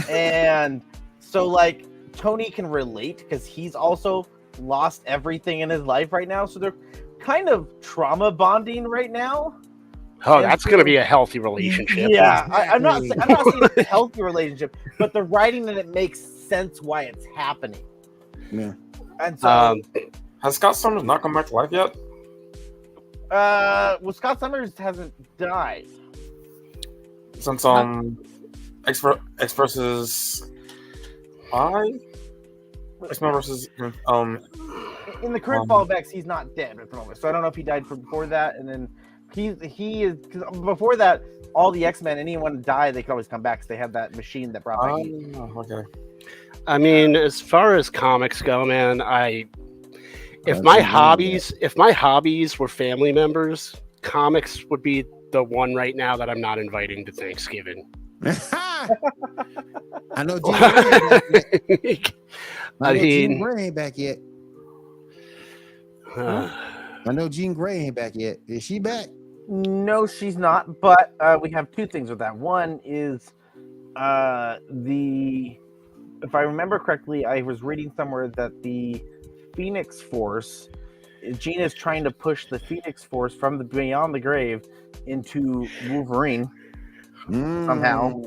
S3: and so like Tony can relate because he's also lost everything in his life right now, so they're kind of trauma bonding right now.
S4: Oh, that's going to be a healthy relationship.
S3: Yeah, I'm not saying it's a healthy relationship, but the writing in it makes sense why it's happening.
S2: Yeah.
S3: And so,
S6: has Scott Summers not come back to life yet?
S3: well, Scott Summers hasn't died
S6: Since X versus I? X-Men versus
S3: in the current fallbacks, he's not dead at the moment. So I don't know if he died before that, and then he is, because before that, all the X-Men, anyone died, they could always come back because they had that machine that brought back.
S6: Okay.
S4: I mean, as far as comics go, man, if my hobbies were family members, comics would be the one right now that I'm not inviting to Thanksgiving.
S2: I know Jean Grey ain't back yet. I know Jean Grey ain't back yet. Is she back?
S3: No, she's not. But we have two things with that. One is if I remember correctly, I was reading somewhere that the Phoenix Force, Jean is trying to push the Phoenix Force from the beyond the grave into Wolverine somehow.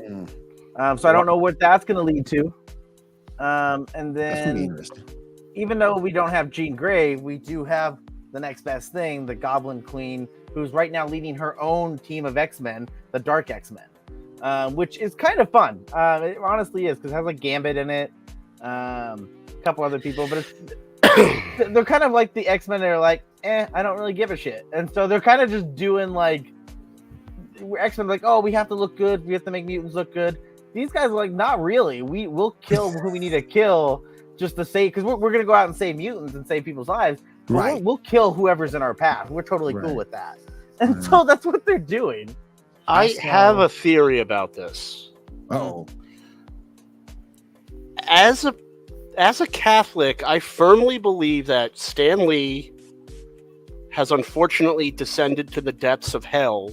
S3: So I don't know what that's going to lead to. And then, even though we don't have Jean Grey, we do have the next best thing, the Goblin Queen, who's right now leading her own team of X-Men, the Dark X-Men, which is kind of fun. It honestly is, because it has like Gambit in it, a couple other people, but they're kind of like the X-Men. They're like, I don't really give a shit, and so they're kind of just doing like X-Men, like, oh, we have to look good, we have to make mutants look good. These guys are like, not really. We'll kill who we need to kill just to save, because we're gonna go out and save mutants and save people's lives.
S2: Right.
S3: We'll kill whoever's in our path. We're totally cool with that, and so that's what they're doing.
S4: I have a theory about this.
S2: Oh,
S4: As a Catholic, I firmly believe that Stan Lee has unfortunately descended to the depths of hell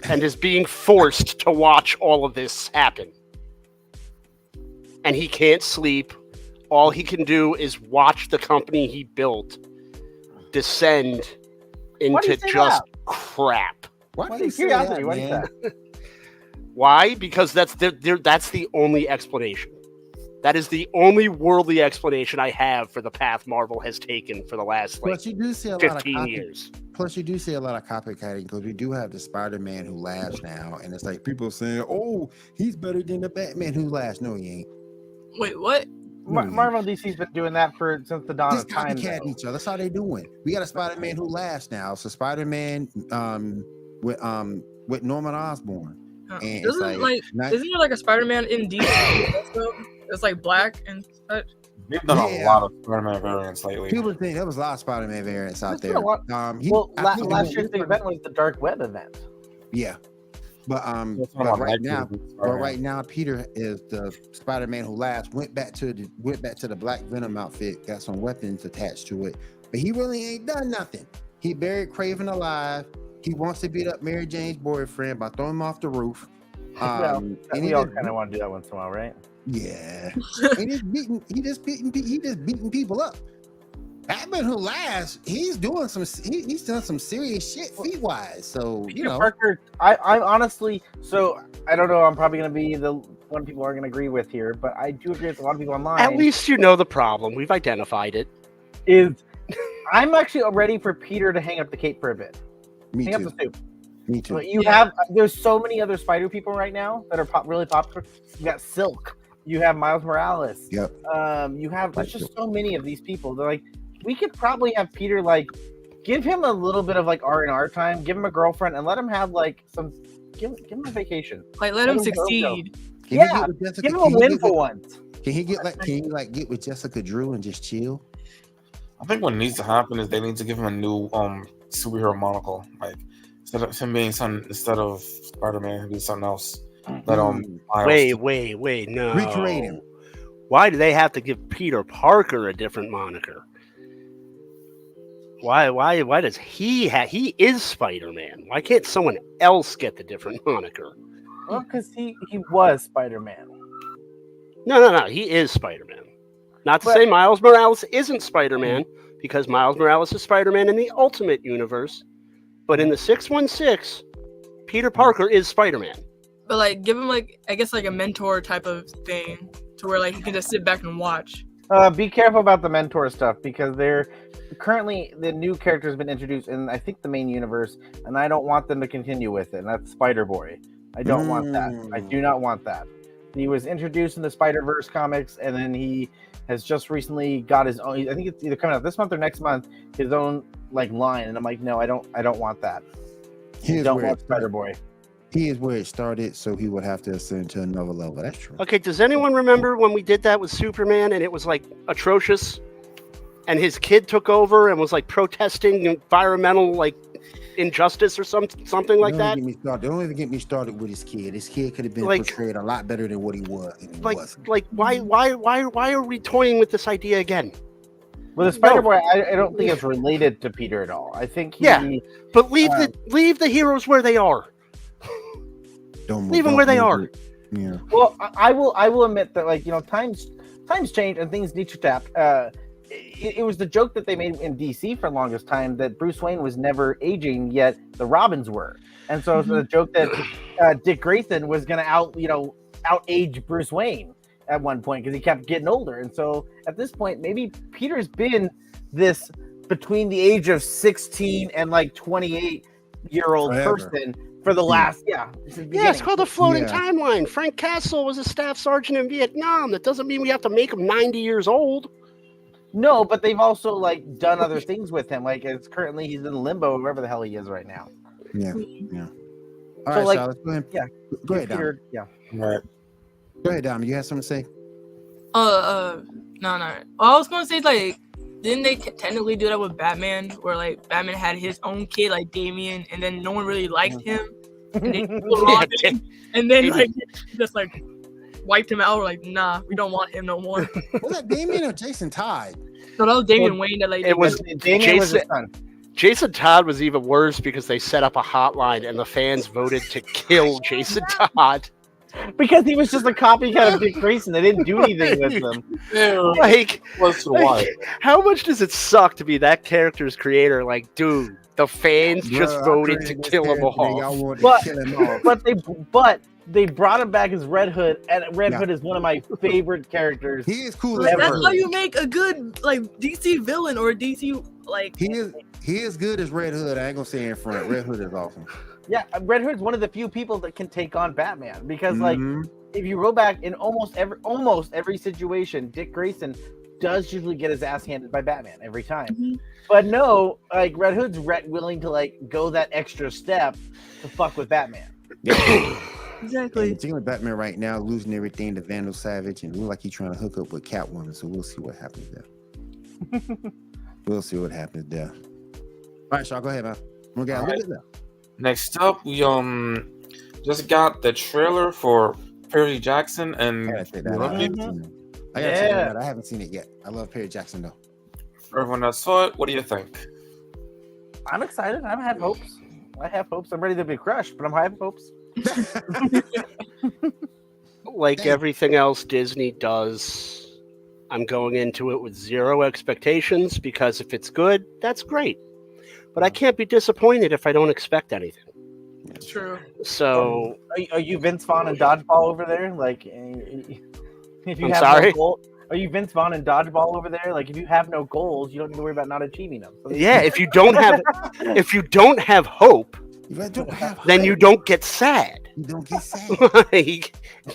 S4: and is being forced to watch all of this happen. And he can't sleep. All he can do is watch the company he built descend into just crap.
S2: why
S3: Why
S2: do you say
S3: curiosity?
S2: that,
S3: Why is
S2: man?
S3: that?
S4: Why? Because that's the only explanation. That is the only worldly explanation I have for the path Marvel has taken for the last
S2: Plus, you do see a lot of
S4: 15 years.
S2: Plus, you do see a lot of copycatting because we do have the Spider-Man who laughs now, and it's like people saying, "Oh, he's better than the Batman who laughs." No, he ain't.
S5: Wait, what?
S3: Marvel and DC's been doing that since the dawn
S2: Just
S3: of time.
S2: copycat
S3: though.
S2: each other. That's how they doing. We got a Spider-Man who laughs now. So Spider-Man with Norman Osborn. And it's
S5: Doesn't
S2: not-
S5: isn't there like a Spider-Man in DC also? It's like black and such.
S6: They've done a
S2: Yeah.
S6: lot of Spider-Man variants lately.
S2: people think there was a lot of Spider-Man variants out
S3: There's
S2: there.
S3: been a lot-
S2: Well,
S3: Last year's big event was the Dark Web event.
S2: yeah, but
S6: That's what
S2: but
S6: I'm
S2: right
S6: like
S2: now,
S6: to do,
S2: but
S6: Spider-Man.
S2: right now, Peter is the Spider-Man who laughs. Went back to the Black Venom outfit. Got some weapons attached to it, but he really ain't done nothing. He buried Craven alive. He wants to beat up Mary Jane's boyfriend by throwing him off the roof. And he
S3: We all
S2: just-
S3: kind of want to do that once in a while, right?
S2: yeah, and he just beating people up. Batman who laughs, he's done some serious shit feet wise. So you
S3: Peter
S2: know,
S3: Parker, I'm honestly, so I don't know. I'm probably going to be the one people are going to agree with here, but I do agree with a lot of people online.
S4: At least you know the problem. We've identified it.
S3: Is I'm actually ready for Peter to hang up the cape for a bit.
S2: me
S3: Hang up
S2: too.
S3: the suit.
S2: Me too.
S3: But you have there's so many other Spider people right now that are really popular. You got Silk. You have Miles Morales.
S2: Yep.
S3: You have there's just so many of these people. They're like, we could probably have Peter like give him a little bit of like R&R time, give him a girlfriend, and let him have like some give him a vacation.
S5: Like let him
S3: Let him go.
S5: succeed.
S2: Can he
S3: Yeah,
S2: get with Jessica?
S3: Give him a
S2: Can he
S3: win
S2: get
S3: for
S2: with-
S3: once.
S2: Can he get with Jessica Drew and just chill?
S6: I think what needs to happen is they need to give him a new superhero monocle. Like instead of him being Spider-Man, he'll be something else. Let Miles-
S4: Wait, no.
S2: Recreate him.
S4: Why do they have to give Peter Parker a different moniker? Why does he is Spider-Man? Why can't someone else get the different moniker?
S3: Well, because he was Spider-Man.
S4: No. He is Spider-Man. Not to say Miles Morales isn't Spider-Man, because Miles Morales is Spider-Man in the Ultimate Universe. But in the 616, Peter Parker is Spider-Man.
S5: But like give him like I guess like a mentor type of thing to where like he can just sit back and watch.
S3: Be careful about the mentor stuff because they're currently the new character has been introduced in I think the main universe, and I don't want them to continue with it. And that's Spider-Boy. I don't want that. I do not want that. He was introduced in the Spider-Verse comics, and then he has just recently got his own. I think it's either coming out this month or next month. His own like line, and I'm like, no, I don't want that. I don't want Spider-Boy.
S2: He is where it started, so he would have to ascend to another level. That's true.
S4: Okay, does anyone remember when we did that with Superman and it was like atrocious? And his kid took over and was like protesting environmental like injustice or something like that?
S2: Don't even get me started with his kid. His kid could have been
S4: Like-
S2: portrayed a lot better than what he was. And he wasn't.
S4: Why are we toying with this idea again?
S3: Well, the Spider-Boy, I don't think it's related to Peter at all. I think he.
S4: Yeah. But leave the heroes where they are. Leave them where they are.
S2: Yeah.
S3: Well, I will admit that like times change and things need to adapt. It was the joke that they made in DC for the longest time that Bruce Wayne was never aging, yet the Robins were, and so it's the joke that Dick Grayson was going to out age Bruce Wayne at one point because he kept getting older, and so at this point maybe Peter's been this between the age of 16 and like 28-year-old
S2: Forever.
S3: person for the last
S4: Yeah, it's called the floating
S2: Yeah.
S4: timeline. Frank Castle was a staff sergeant in Vietnam. That doesn't mean we have to make him 90 years old.
S3: No, but they've also like done other things with him. Like it's currently he's in limbo, wherever the hell he is right now.
S2: Yeah. All
S3: So,
S2: right,
S3: like,
S2: Charles, go ahead.
S3: yeah,
S2: Go ahead, Dom.
S3: Peter,
S6: Right.
S2: Go ahead, Dom. You have something to say?
S5: No. All I was gonna say is like, didn't they technically do that with Batman, where like Batman had his own kid, like Damian, and then no one really liked him, and they and then like just like wiped him out, like nah, we don't want him no more.
S2: Was that Damien or Jason Todd?
S5: No, that was Damian Wayne that like
S4: It was
S3: Damian was his son.
S4: Jason Todd was even worse because they set up a hotline and the fans voted to kill Jason Todd.
S3: Because he was just a copycat of Dick Grayson. They didn't do anything with him.
S4: Like,
S6: Close to why.
S4: how much does it suck to be that character's creator? Like, dude, the fans just
S2: Bro, I
S4: voted to
S2: created this
S4: kill him
S2: character,
S4: off.
S2: Y'all wanted
S3: But-
S2: to kill him off.
S3: But they brought him back as Red Hood, and Red Hood is one of my favorite characters.
S2: He is cool.
S5: Like,
S2: as
S5: that's
S2: Red
S5: how
S2: Hood.
S5: you make a good like DC villain or DC like.
S2: He is good as Red Hood. I ain't gonna say in front. Red Hood is awesome.
S3: Yeah, Red Hood's one of the few people that can take on Batman because, like,
S2: Mhm.
S3: if you roll back in almost every situation, Dick Grayson does usually get his ass handed by Batman every time.
S5: Mhm.
S3: But no, like Red Hood's willing to like go that extra step to fuck with Batman.
S5: Exactly.
S2: And particularly Batman right now losing everything to Vandal Savage and look like he's trying to hook up with Catwoman. So we'll see what happens there. We'll see what happens there. All right, Shaw, go ahead, man. We got a little bit left.
S6: Next up, we just got the trailer for Perry Jackson and
S2: I gotta check that
S6: you
S2: out.
S6: loved
S2: I
S6: it?
S2: haven't seen it. I gotta check that out. I haven't seen it yet. I love Perry Jackson though.
S6: For everyone that saw it, what do you think?
S3: I'm excited. I have hopes. I'm ready to be crushed, but I have hopes.
S4: Like
S2: Dang.
S4: everything else Disney does, I'm going into it with zero expectations because if it's good, that's great. But I can't be disappointed if I don't expect anything.
S5: True.
S4: So,
S3: Are you Vince Vaughn and Dodgeball over there? Like, if you
S4: I'm
S3: have
S4: sorry?
S3: no goal, are you Vince Vaughn and Dodgeball over there? Like, if you have no goals, you don't need to worry about not achieving them. So
S4: yeah, if you don't have hope,
S2: You don't have
S4: then you don't get sad.
S2: You don't get sad.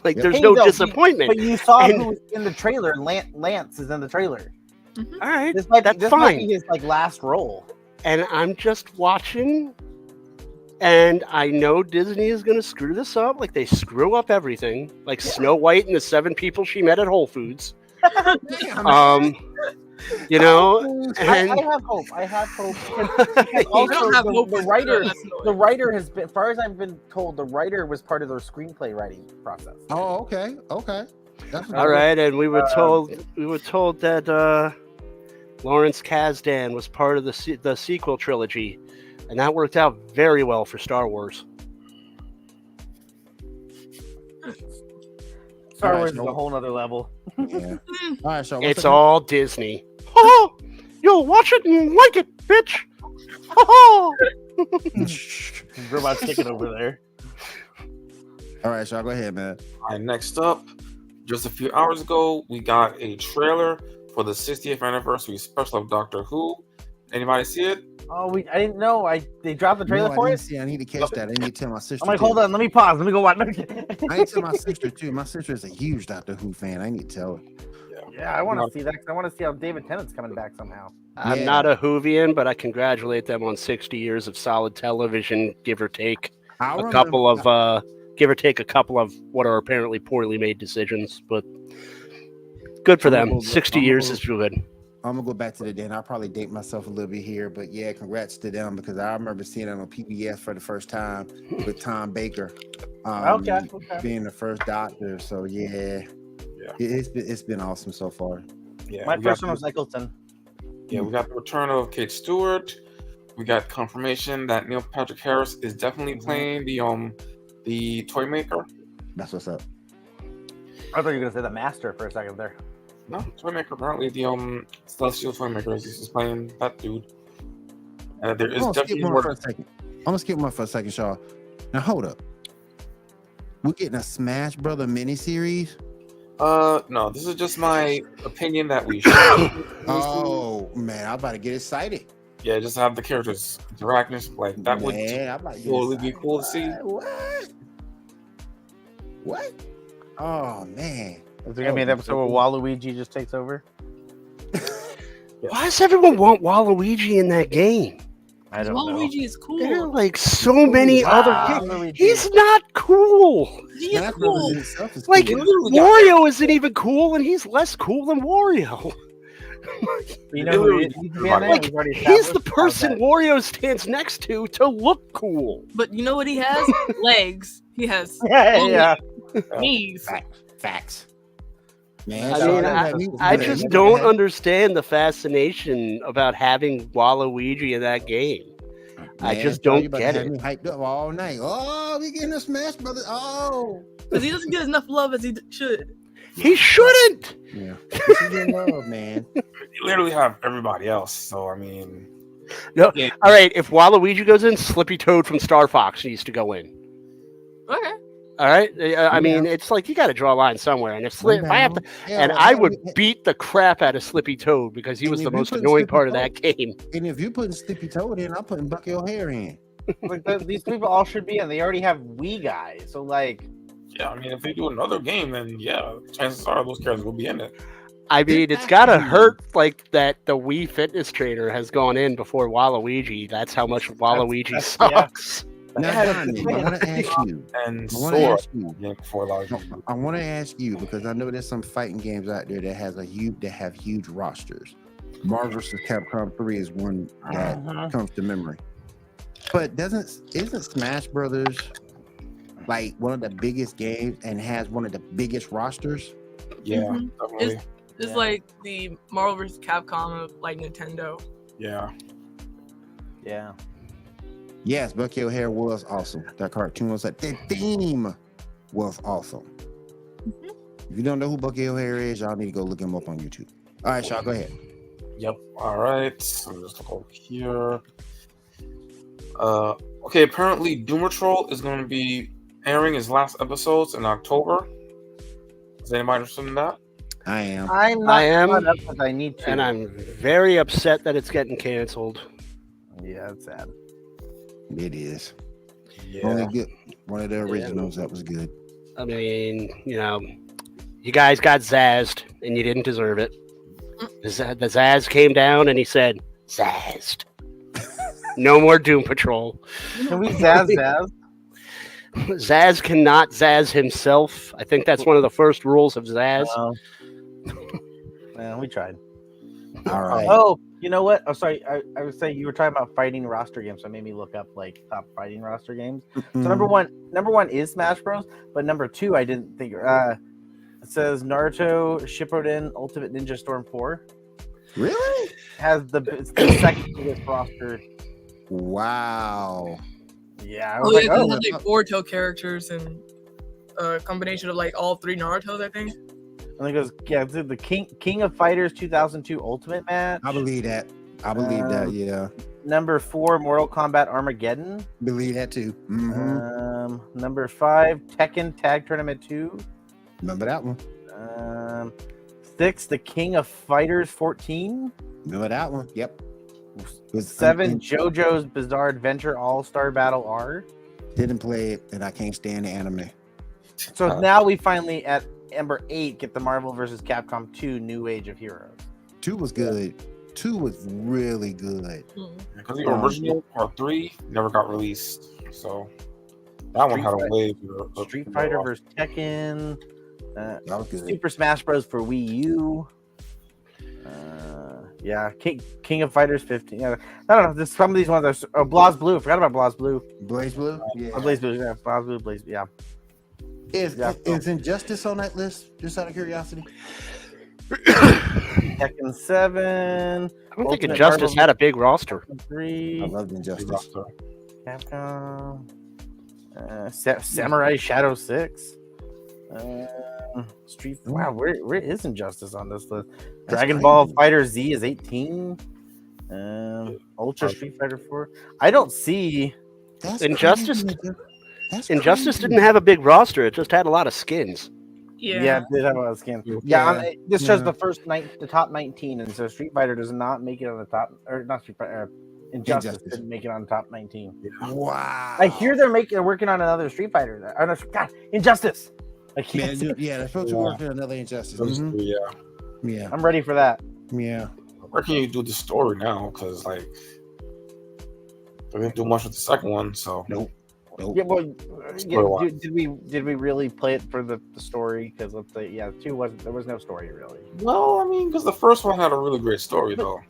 S4: like there's
S3: Hey,
S4: no
S3: though,
S4: disappointment.
S3: But you saw
S4: And-
S3: who was in the trailer. Lance is in the trailer.
S4: All right,
S3: This might
S4: that's
S3: be
S4: fine.
S3: his like last role.
S4: And I'm just watching, and I know Disney is going to screw this up, like they screw up everything, like Snow White and the 7 people she met at Whole Foods.
S2: Damn,
S4: You know,
S3: I
S4: and
S3: have hope. I have hope.
S5: I
S3: Also,
S5: don't have
S3: the,
S5: hope
S3: the
S5: for
S3: writer,
S5: that's annoying.
S3: the writer has been, as far as I've been told, the writer was part of their screenplay writing process.
S2: Oh, okay. That's
S4: all right, and we were told that Lawrence Kasdan was part of the sequel trilogy, and that worked out very well for Star Wars.
S3: Star
S2: Alright,
S3: Wars is
S2: so-
S3: a whole nother level.
S2: Yeah. All right, so
S4: It's all Disney. Oh, you'll watch it and like it, bitch. Oh.
S3: Robot chicken over there.
S2: All right, Shaw, go ahead, man.
S6: All right, next up, just a few hours ago, we got a trailer for the 60th anniversary special of Doctor Who. Anybody see it?
S3: Oh, I didn't know. They dropped the trailer
S2: No,
S3: for
S2: I
S3: it.
S2: didn't see. I need to catch that. I need to tell my sister.
S3: I'm like,
S2: too.
S3: hold on, let me pause. Let me go watch.
S2: I need to tell my sister too. My sister is a huge Doctor Who fan. I need to tell her.
S3: Yeah, I want to see that. 'Cause I want to see how David Tennant's coming back somehow.
S4: I'm
S2: Yeah.
S4: not a Whovian, but I congratulate them on 60 years of solid television, give or take
S2: I
S4: a
S2: remember-
S4: couple of what are apparently poorly made decisions, but good for
S2: I'm
S4: them.
S2: gonna go-
S4: 60
S2: I'm
S4: years
S2: gonna
S4: is good.
S2: I'm gonna go back to the day, and I'll probably date myself a little bit here, but yeah, congrats to them because I remember seeing it on PBS for the first time with Tom Baker,
S3: Okay.
S2: being the first Doctor. So yeah, it's been awesome so far.
S6: Yeah,
S3: My
S6: we got
S3: first one was Eccleston.
S6: Yeah, we got the return of Kate Stewart. We got confirmation that Neil Patrick Harris is definitely playing the toy maker.
S2: That's what's up.
S3: I thought you were gonna say the Master for a second there.
S6: No, toy maker. Apparently, the Celestial toy maker is playing that dude. There is
S2: I'm gonna skip
S6: definitely
S2: one
S6: more.
S2: for a second. I'm gonna skip one for a second, Shaw. Now hold up. We're getting a Smash Brother miniseries.
S6: No, this is just my opinion that we should.
S2: Oh man, I'm about to get excited.
S6: Yeah, just have the characters interacting. Like that would
S2: Man, I'm about to get
S6: totally be
S2: excited.
S6: cool to see.
S2: What? Oh man.
S3: Is there gonna be an episode where Waluigi just takes over?
S4: Why does everyone want Waluigi in that game?
S3: I don't know.
S5: Waluigi is cool.
S4: There are like so many other games.
S3: Waluigi.
S4: He's not cool.
S5: He is
S2: Smash Brothers
S5: cool.
S2: in itself is
S4: Like
S2: cool.
S4: Wario isn't even cool, and he's less cool than Wario.
S3: You know who it is?
S4: Like he's the person Wario stands next to look cool.
S5: But you know what he has? Legs. He has
S3: Yeah.
S5: knees.
S2: Facts. Man,
S4: I mean, I just don't understand the fascination about having Waluigi in that game. I just don't get it.
S2: Me hyped up all night. Oh, we getting a Smash Brothers. Oh,
S5: Because he doesn't get enough love as he should.
S4: He shouldn't.
S2: yeah. This is your love, man.
S6: You literally have everybody else. So I mean,
S4: No,
S6: yeah.
S4: all right. If Waluigi goes in, Slippy Toad from Star Fox needs to go in.
S5: Okay.
S4: All right. I mean, it's like you got to draw a line somewhere. And if I have to,
S2: Yeah,
S4: and
S2: well,
S4: I would beat the crap out of Slippy Toad because he
S2: And
S4: was
S2: if
S4: the
S2: you
S4: most
S2: put
S4: annoying
S2: Slippy
S4: part of
S2: Toad-
S4: that game.
S2: And if you putting Slippy Toad in, I'm putting Bucky O'Hare in.
S3: Like these people all should be in. They already have Wii guys, so like,
S6: yeah, I mean, if they do another game, then yeah, chances are those characters will be in it.
S4: I mean, it's got to hurt like that the Wii fitness trainer has gone in before Waluigi. That's how much Waluigi
S3: yeah.
S4: sucks.
S2: Now, Johnny, I want to ask you.
S6: And
S2: I want to
S6: Sora
S2: ask you.
S6: yeah, before Logic.
S2: I want to ask you because I know there's some fighting games out there that have huge rosters. Marvel vs. Capcom 3 is one that comes to memory. But isn't Smash Brothers like one of the biggest games and has one of the biggest rosters?
S6: Yeah,
S5: Mhm.
S6: definitely.
S5: It's
S3: Yeah.
S5: like the Marvel vs. Capcom of like Nintendo.
S6: Yeah.
S3: yeah.
S2: Yes, Bucky O'Hare was awesome. That cartoon was like the theme was awesome. If you don't know who Bucky O'Hare is, y'all need to go look him up on YouTube. All right, y'all, go ahead.
S6: Yep. All right. So just look over here. Okay. Apparently, Doom Patrol is going to be airing his last episodes in October. Is anybody interested in that?
S2: I am.
S3: I'm not
S4: I am,
S3: caught up as I need to.
S4: And I'm very upset that it's getting canceled.
S3: Yeah, it's sad.
S2: It is.
S6: Yeah.
S2: Only good. One of the originals that was good.
S4: I mean, you guys got zazzed and you didn't deserve it. The Zazz came down and he said, "Zazzed. No more Doom Patrol."
S3: Can we Zaz?
S4: Zazz cannot Zazz himself. I think that's one of the first rules of Zazz.
S3: Well, we tried.
S2: All right.
S3: Oh, you know what? Oh, sorry. I was saying you were talking about fighting roster games, so it made me look up like top fighting roster games. So number one is Smash Bros, but number two I didn't think. It says Naruto Shippuden Ultimate Ninja Storm 4
S2: Really?
S3: has it's the second biggest roster.
S2: Wow.
S3: Yeah, I
S5: Oh
S3: was
S5: yeah,
S3: like,
S5: because
S3: oh,
S5: it has like Boruto characters and a combination of like all three Naruto's, I think.
S3: and it goes, yeah, it's the King of Fighters 2002 Ultimate match.
S2: I believe that. I believe that. Yeah.
S3: Number 4, Mortal Kombat Armageddon.
S2: Believe that too.
S3: Number 5, Tekken Tag Tournament 2.
S2: Remember that one?
S3: 6, The King of Fighters 14.
S2: Remember that one? Yep.
S3: 7, JoJo's Bizarre Adventure All-Star Battle R.
S2: Didn't play it, and I can't stand the anime.
S3: So now we finally at number 8 get the Marvel vs. Capcom 2 New Age of Heroes.
S2: 2 was good. 2 was really good.
S6: Because the original Part 3 never got released. So that one had a way
S3: Street Fighter vs. Tekken.
S2: That was good.
S3: Super Smash Bros. For Wii U. Yeah, King of Fighters 15. Yeah, I don't know. Some of these ones are Blaze Blue. I forgot about Blaze Blue.
S2: Blaze Blue? Yeah.
S3: Blaze Blue. Yeah, Blaze Blue. Blaze. Yeah.
S2: Is Injustice on that list? Just out of curiosity.
S3: Tekken 7.
S4: I don't think Injustice had a big roster.
S3: 3.
S2: I loved Injustice.
S3: Capcom. Samurai Shadow 6. Street. Wow, where is Injustice on this list? Dragon Ball Fighter Z is 18. Ultra Street Fighter 4. I don't see.
S2: That's
S4: Injustice.
S2: crazy. That's
S4: Injustice
S2: crazy.
S4: didn't have a big roster. It just had a lot of skins.
S3: Yeah, it did have a lot of skins. This shows the top 19, and so Street Fighter does not make it on the top, or not Street Fighter. Injustice
S2: Injustice.
S3: didn't make it on top 19.
S2: Wow.
S3: I hear they're working on another Street Fighter. Oh, no, God, Injustice. I can't
S2: Man,
S3: say-
S2: yeah, they're supposed to work on another Injustice.
S6: Those
S2: Mhm.
S6: two, yeah.
S2: Yeah,
S3: I'm ready for that.
S2: yeah.
S6: Where can you do the story now? Because like they didn't do much with the second one, so
S2: Nope.
S3: Yeah, well,
S6: Spoiler.
S3: did we really play it for the story? Because let's say, yeah, 2 wasn't. There was no story really.
S6: well, I mean, because the first one had a really great story though.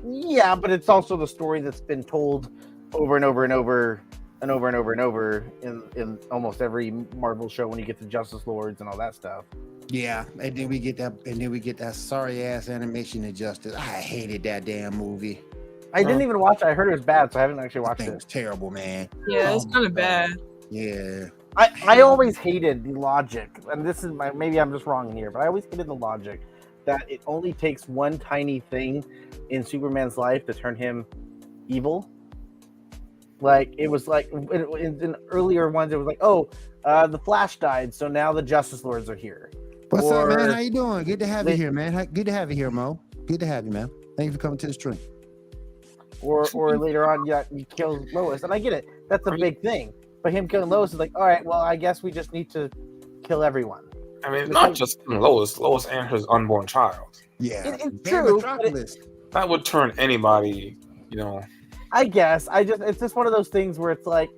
S3: Yeah, but it's also the story that's been told over and over and over and over and over and over in almost every Marvel show when you get the Justice Lords and all that stuff.
S2: Yeah, and then we get that sorry ass animation Injustice. I hated that damn movie.
S3: I didn't even watch it. I heard it was bad, so I haven't actually
S2: That
S3: watched
S2: thing
S3: it.
S2: was terrible, man.
S5: Yeah, it's
S2: Oh,
S5: kind of bad.
S2: Yeah.
S3: I always hated the logic, and this is maybe I'm just wrong here, but I always hated the logic that it only takes one tiny thing in Superman's life to turn him evil. Like it was like in earlier ones, it was like, oh, the Flash died, so now the Justice Lords are here.
S2: What's up, man?
S3: Or-
S2: How you doing? Good to have you here, man. Good to have you here, Mo. Good to have you, man. Thank you for coming to the stream.
S3: Or later on, yeah, he kills Lois, and I get it. That's a big thing. But him killing Lois is like, all right, well, I guess we just need to kill everyone.
S6: I mean, not just Lois and his unborn child.
S2: Yeah.
S3: It's
S2: Damn
S3: true,
S2: Metropolis.
S6: That would turn anybody, you know.
S3: I guess it's just one of those things where it's like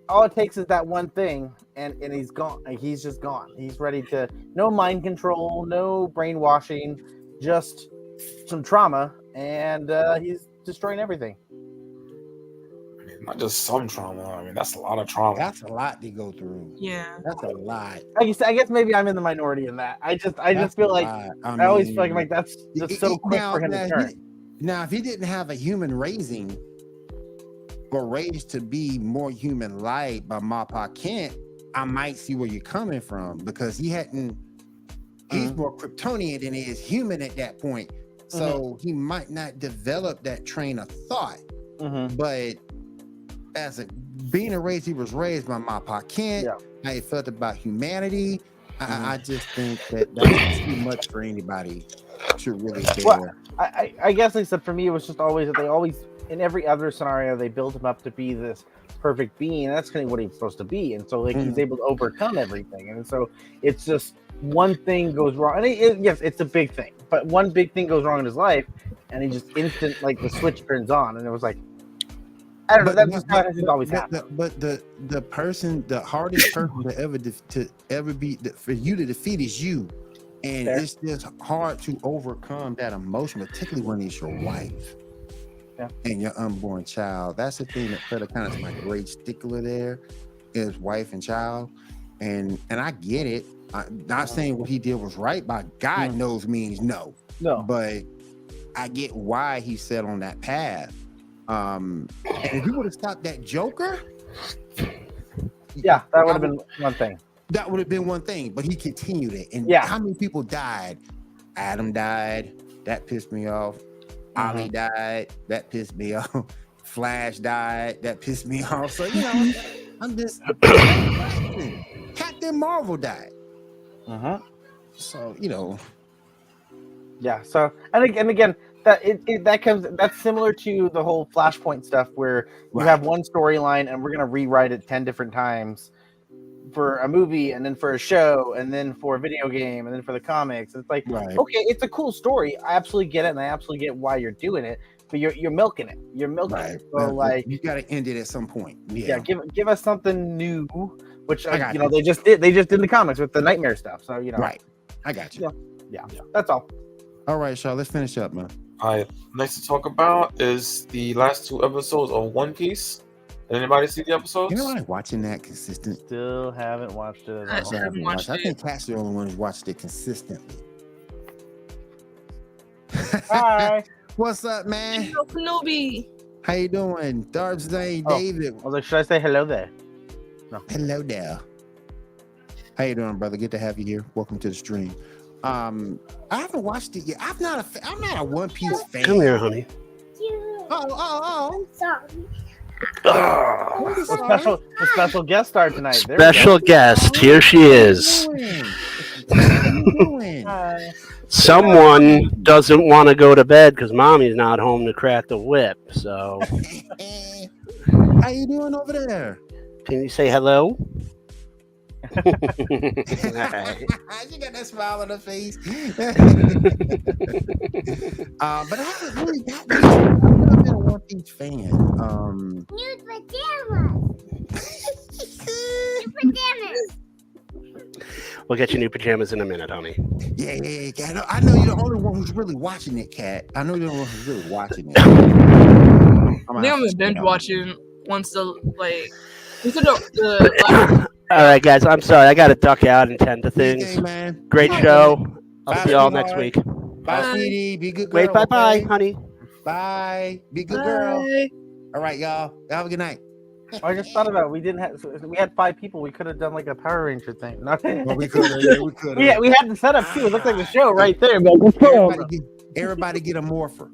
S3: all it takes is that one thing, and he's gone. He's just gone. He's ready to no mind control, no brainwashing, just some trauma, and he's destroying everything.
S6: I mean, not just some trauma. I mean, that's a lot of trauma.
S2: That's a lot to go through.
S5: Yeah.
S2: That's a lot.
S3: I guess maybe I'm in the minority in that. I just feel like I always feel like that's just so quick for him to turn.
S2: Now, if he didn't have a human raising or raised to be more human-like by Mappa Kent, I might see where you're coming from because he's more Kryptonian than he is human at that point. So he might not develop that train of thought. But as being raised, he was raised by Mappa Kent.
S3: Yeah.
S2: How he felt about humanity. I just think that's too much for anybody to really bear.
S3: Well, I guess, like I said, for me, it was just always that they always, in every other scenario, they build him up to be this perfect being, and that's kind of what he's supposed to be. And so, like, he's able to overcome everything. And so, it's just one thing goes wrong. And yes, it's a big thing, but one big thing goes wrong in his life, and he just like the switch turns on, and it was like, I don't know. That's just how it always happens.
S2: But the hardest person to ever be for you to defeat is you, and it's just hard to overcome that emotion, particularly when it's your wife and your unborn child. That's the thing that Feta kind of is my great stickler there, is wife and child, and I get it. I'm not saying what he did was right, but God knows means no. But I get why he set on that path. And if he would have stopped that Joker,
S3: that would have been one thing.
S2: That would have been one thing, but he continued it. And how many people died? Adam died. That pissed me off. Ali died. That pissed me off. Flash died. That pissed me off. So, I'm just... Captain Marvel died. So,
S3: Yeah. So, and again, that's similar to the whole Flashpoint stuff where you have one storyline and we're gonna rewrite it 10 different times for a movie, and then for a show, and then for a video game, and then for the comics. It's like, okay, it's a cool story. I absolutely get it, and I absolutely get why you're doing it. But you're milking it. You're milking it. So like,
S2: you got to end it at some point.
S3: Yeah. Give us something new, which they just did. They just did the comics with the Nightmare stuff. So
S2: Right. I got you.
S3: Yeah. That's all.
S2: All right, Shaw. Let's finish up, man.
S6: All right. Next to talk about is the last 2 episodes of One Piece. Did anybody see the episodes?
S2: Anybody watching that consistent?
S3: Still haven't watched it.
S5: I still haven't watched it.
S2: I think Cat's the only one who's watched it consistently.
S3: Hi.
S2: What's up, man?
S5: Hello, Kenobi.
S2: How you doing? Darb Zane, David.
S3: I was like, should I say hello there? No.
S2: Hello there. How you doing, brother? Good to have you here. Welcome to the stream. I haven't watched it yet. I'm not a One Piece fan.
S4: Come here, honey.
S2: Oh.
S7: Sorry.
S3: The special guest star tonight. There
S4: Special guest. Here she is.
S2: What are you doing?
S4: Someone doesn't want to go to bed because mommy's not home to crack the whip. So,
S2: How you doing over there?
S4: can you say hello? All right.
S2: She got that smile on her face. But I haven't really got into it. I've never been a One Piece fan.
S7: New pajamas. New pajamas.
S4: We'll get you new pajamas in a minute, honey.
S2: Yeah. I know you're the only one who's really watching it, Kat. I know you're the only one who's really watching it.
S5: I think I'm gonna binge watching once the like.
S4: All right, guys. I'm sorry. I got to duck out and tend to things.
S2: Okay, man.
S4: Great show. I'll
S2: Bye,
S4: see y'all
S2: sweetheart.
S4: next week.
S2: Bye, sweetie. Be a good girl.
S4: Wait, bye,
S2: okay?
S4: honey.
S2: Bye. Be a good girl. All right, y'all. Have a good night.
S3: I just thought about it. We had 5 people. We could have done like a Power Ranger thing.
S2: Well, we could have. Yeah, we could have.
S3: we had the setup too. It looked like the show right there. But
S2: Everybody get a morpher.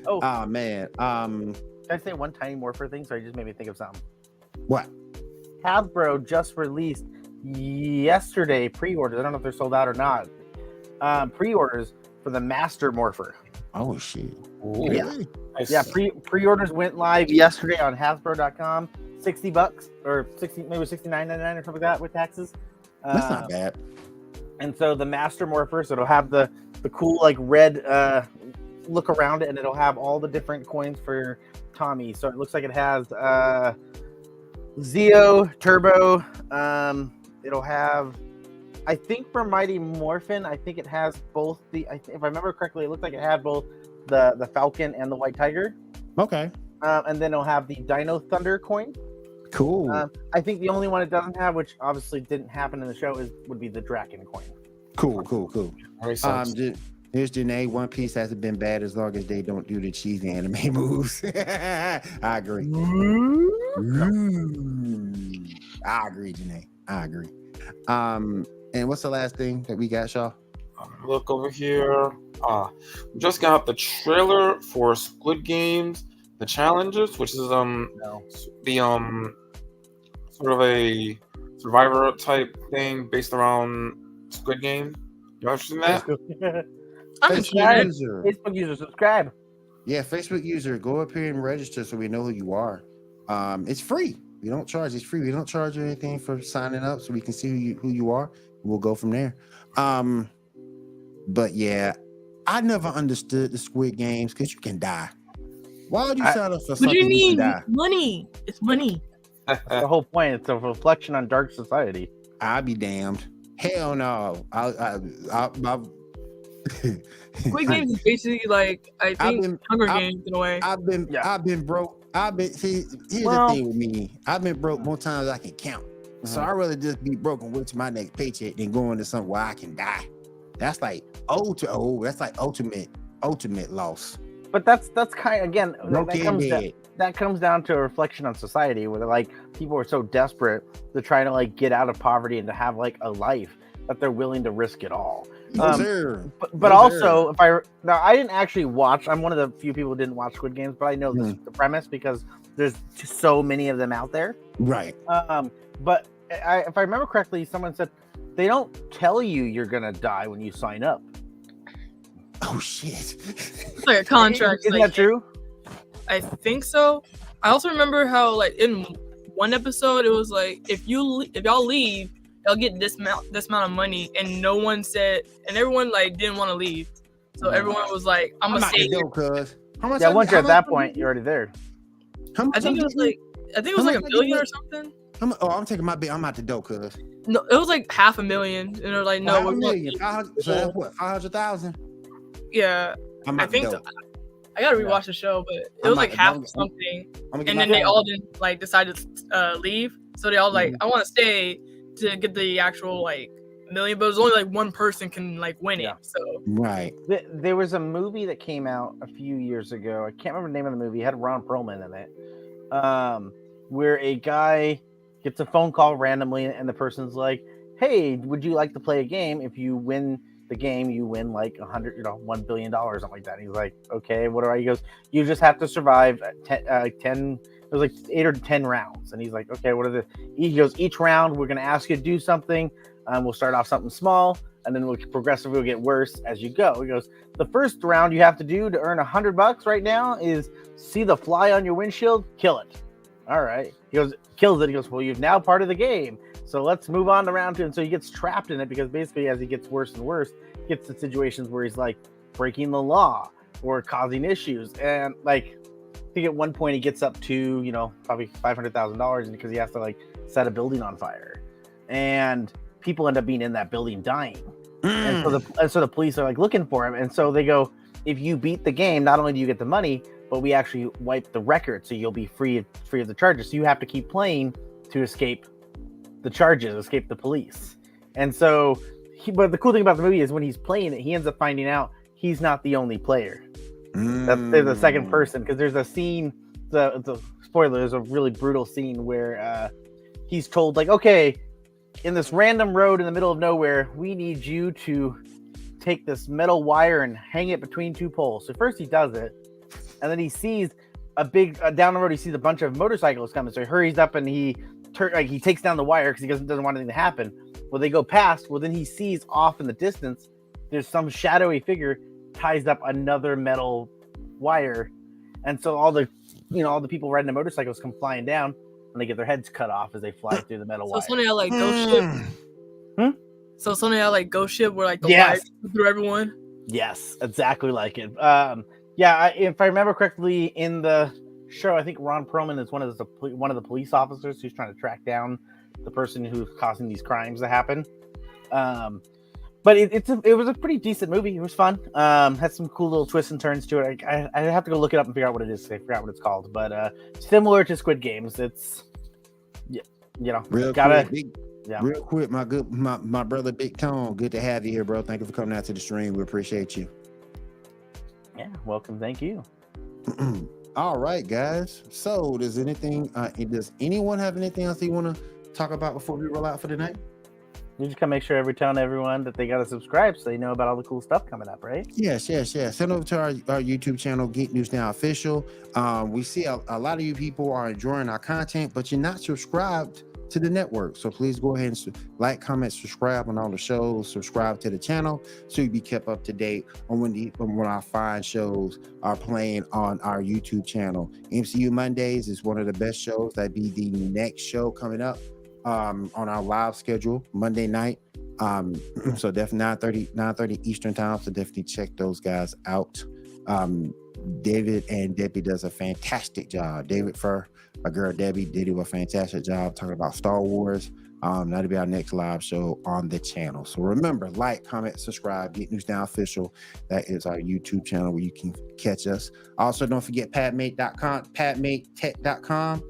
S3: oh
S2: man.
S3: can I say one tiny morpher thing? So it just made me think of something.
S2: What?
S3: Hasbro just released yesterday pre-orders. I don't know if they're sold out or not. Pre-orders for the Master Morpher.
S2: Oh shit.
S3: Really? Yeah. Pre-orders went live yesterday on Hasbro.com. $60 or 60, maybe $69.99 or something like that with taxes.
S2: That's not bad.
S3: And so the Master Morpher, so it'll have the cool like red look around it, and it'll have all the different coins for Tommy. So it looks like it has Zeo, Turbo. It'll have, I think for Mighty Morphin, I think it has both if I remember correctly, it looked like it had both the Falcon and the White Tiger.
S2: Okay.
S3: And then it'll have the Dino Thunder coin.
S2: Cool.
S3: I think the only one it doesn't have, which obviously didn't happen in the show, would be the Draken coin.
S2: Cool. Here's Janae. One Piece hasn't been bad as long as they don't do the cheesy anime moves. I agree. I agree, Janae. I agree. And what's the last thing that we got, Shaw?
S6: Look over here. We just got the trailer for Squid Games, the Challengers, which is the sort of a Survivor type thing based around Squid Game. You interested in that?
S3: Facebook user, subscribe.
S2: Yeah, Facebook user, go up here and register so we know who you are. It's free. We don't charge. It's free. We don't charge you anything for signing up, so we can see who you are. We'll go from there. But yeah, I never understood the Squid Games because you can die. Why would you sign up for something?
S5: What do you mean?
S2: Die?
S5: Money. It's money.
S3: That's the whole point. It's a reflection on dark society.
S2: I'll be damned. Hell no.
S5: Squid Games is basically like Hunger Games in a way.
S2: I've been broke. Here's the thing with me. I've been broke more times than I can count. So I'd rather just be broke and wait to my next paycheck than go into something where I can die. That's like that's like ultimate loss.
S3: But that's kind of, again, that comes down to a reflection on society where like people are so desperate to try to like get out of poverty and to have like a life that they're willing to risk it all. But also, I didn't actually watch. I'm one of the few people who didn't watch Squid Games, but I know the premise because there's just so many of them out there.
S2: Right.
S3: But if I remember correctly, someone said they don't tell you you're gonna die when you sign up.
S2: Oh shit!
S5: It's like a contract.
S3: Isn't that true?
S5: I think so. I also remember how like in one episode it was like if y'all leave, y'all get this amount of money, and no one said, and everyone like didn't want to leave, so everyone was like, "I'm gonna stay here."
S2: Yeah,
S3: once you're at that point, you're already there.
S5: I think it was like $1 million or something.
S2: I'm taking my bit. I'm out the door, cuz.
S5: No, it was like $500,000, and they're like, "No, we're
S2: million. So that's what, 500,000?
S5: Yeah, I think so. I gotta rewatch the show, but it was like half of something, and then they all didn't like decide to leave. So they all like, I want to stay to get the actual like million, but it was only like one person can like win it. So
S2: right.
S3: There was a movie that came out a few years ago. I can't remember the name of the movie. It had Ron Perlman in it. Where a guy gets a phone call randomly, and the person's like, "Hey, would you like to play a game? If you win the game, you win like $1 billion, something like that." And he's like, "Okay, what do I?" He goes, "You just have to survive 10. It was like 8 or 10 rounds." And he's like, "Okay, what are the?" He goes, "Each round, we're gonna ask you to do something. We'll start off something small, and then we'll progressively get worse as you go. He goes, the first round you have to do to earn $100 right now is see the fly on your windshield, kill it. All right. He goes, kills it. He goes, well, you're now part of the game. So let's move on to round 2. And so he gets trapped in it because basically as he gets worse and worse, he gets to situations where he's like breaking the law or causing issues. And like, I think at one point he gets up to, probably $500,000 because he has to like set a building on fire. And people end up being in that building dying. And so the police are like looking for him. And so they go, if you beat the game, not only do you get the money, but we actually wipe the record. So you'll be free of the charges. So you have to keep playing to escape the charges, escape the police. And so, but the cool thing about the movie is when he's playing it, he ends up finding out he's not the only player. There's a second person, because there's a scene, the spoiler, there's a really brutal scene where he's told like, okay, in this random road in the middle of nowhere, we need you to take this metal wire and hang it between 2 poles. So first he does it, and then he sees down the road, he sees a bunch of motorcycles coming. So he hurries up and he takes down the wire because he doesn't want anything to happen. Well, they go past. Well, then he sees off in the distance, there's some shadowy figure ties up another metal wire. And so all the people riding the motorcycles come flying down, and they get their heads cut off as they fly through the metal wire.
S5: So something like Ghost Ship. So something like Ghost Ship, where like the wire through everyone.
S3: Yes, exactly like it. If I remember correctly, in the show, I think Ron Perlman is one of the police officers who's trying to track down the person who's causing these crimes to happen. But it was a pretty decent movie. It was fun. Had some cool little twists and turns to it. I have to go look it up and figure out what it is. I forgot what it's called, but similar to Squid Games. It's
S2: real quick, my brother Big Tone. Good to have you here, bro. Thank you for coming out to the stream. We appreciate you.
S3: Yeah, welcome. Thank you.
S2: All right, guys. So, does anyone have anything else they want to talk about before we roll out for the night?
S3: You just gotta make sure telling everyone that they gotta subscribe so they know about all the cool stuff coming up, right?
S2: Yes. Send over to our YouTube channel, Geek News Now Official. We see a lot of you people are enjoying our content, but you're not subscribed to the network. So please go ahead and like, comment, subscribe on all the shows, subscribe to the channel so you be kept up to date on when our fine shows are playing on our YouTube channel. MCU Mondays is one of the best shows. That'd be the next show coming up on our live schedule Monday night. So definitely 9:30 Eastern time. So definitely check those guys out. David and Debbie does a fantastic job. David for my girl Debbie did do a fantastic job talking about Star Wars. That'll be our next live show on the channel. So remember, like, comment, subscribe, Geek News Now Official. That is our YouTube channel where you can catch us. Also, don't forget patmate.com, patmatetech.com.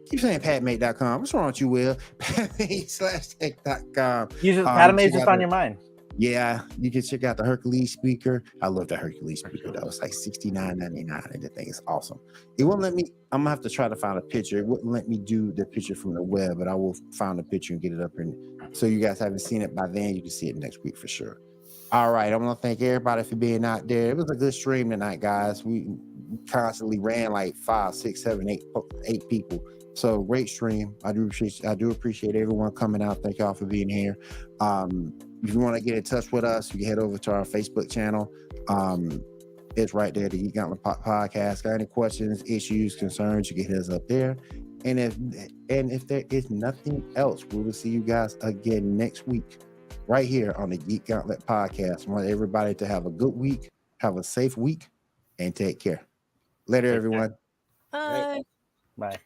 S2: Keep saying patmate.com. What's wrong with you, Will? patmate/tech.com.
S3: Patmate just on your mind.
S2: Yeah, you can check out the Hercules speaker. I love the Hercules speaker. That was like $69.99, and the thing is awesome. It won't let me. I'm gonna have to try to find a picture. It wouldn't let me do the picture from the web, but I will find a picture and get it up. And so you guys haven't seen it by then, you can see it next week for sure. All right, I want to thank everybody for being out there. It was a good stream tonight, guys. We constantly ran like 5, 6, 7, 8 people. So great stream. I do appreciate everyone coming out. Thank y'all for being here. If you want to get in touch with us, you can head over to our Facebook channel. It's right there, the Geek Gauntlet podcast. Got any questions, issues, concerns, you can hit us up there. And if there is nothing else, we will see you guys again next week, right here on the Geek Gauntlet podcast. I want everybody to have a good week, have a safe week, and take care. Later, everyone.
S5: Bye.
S3: Bye.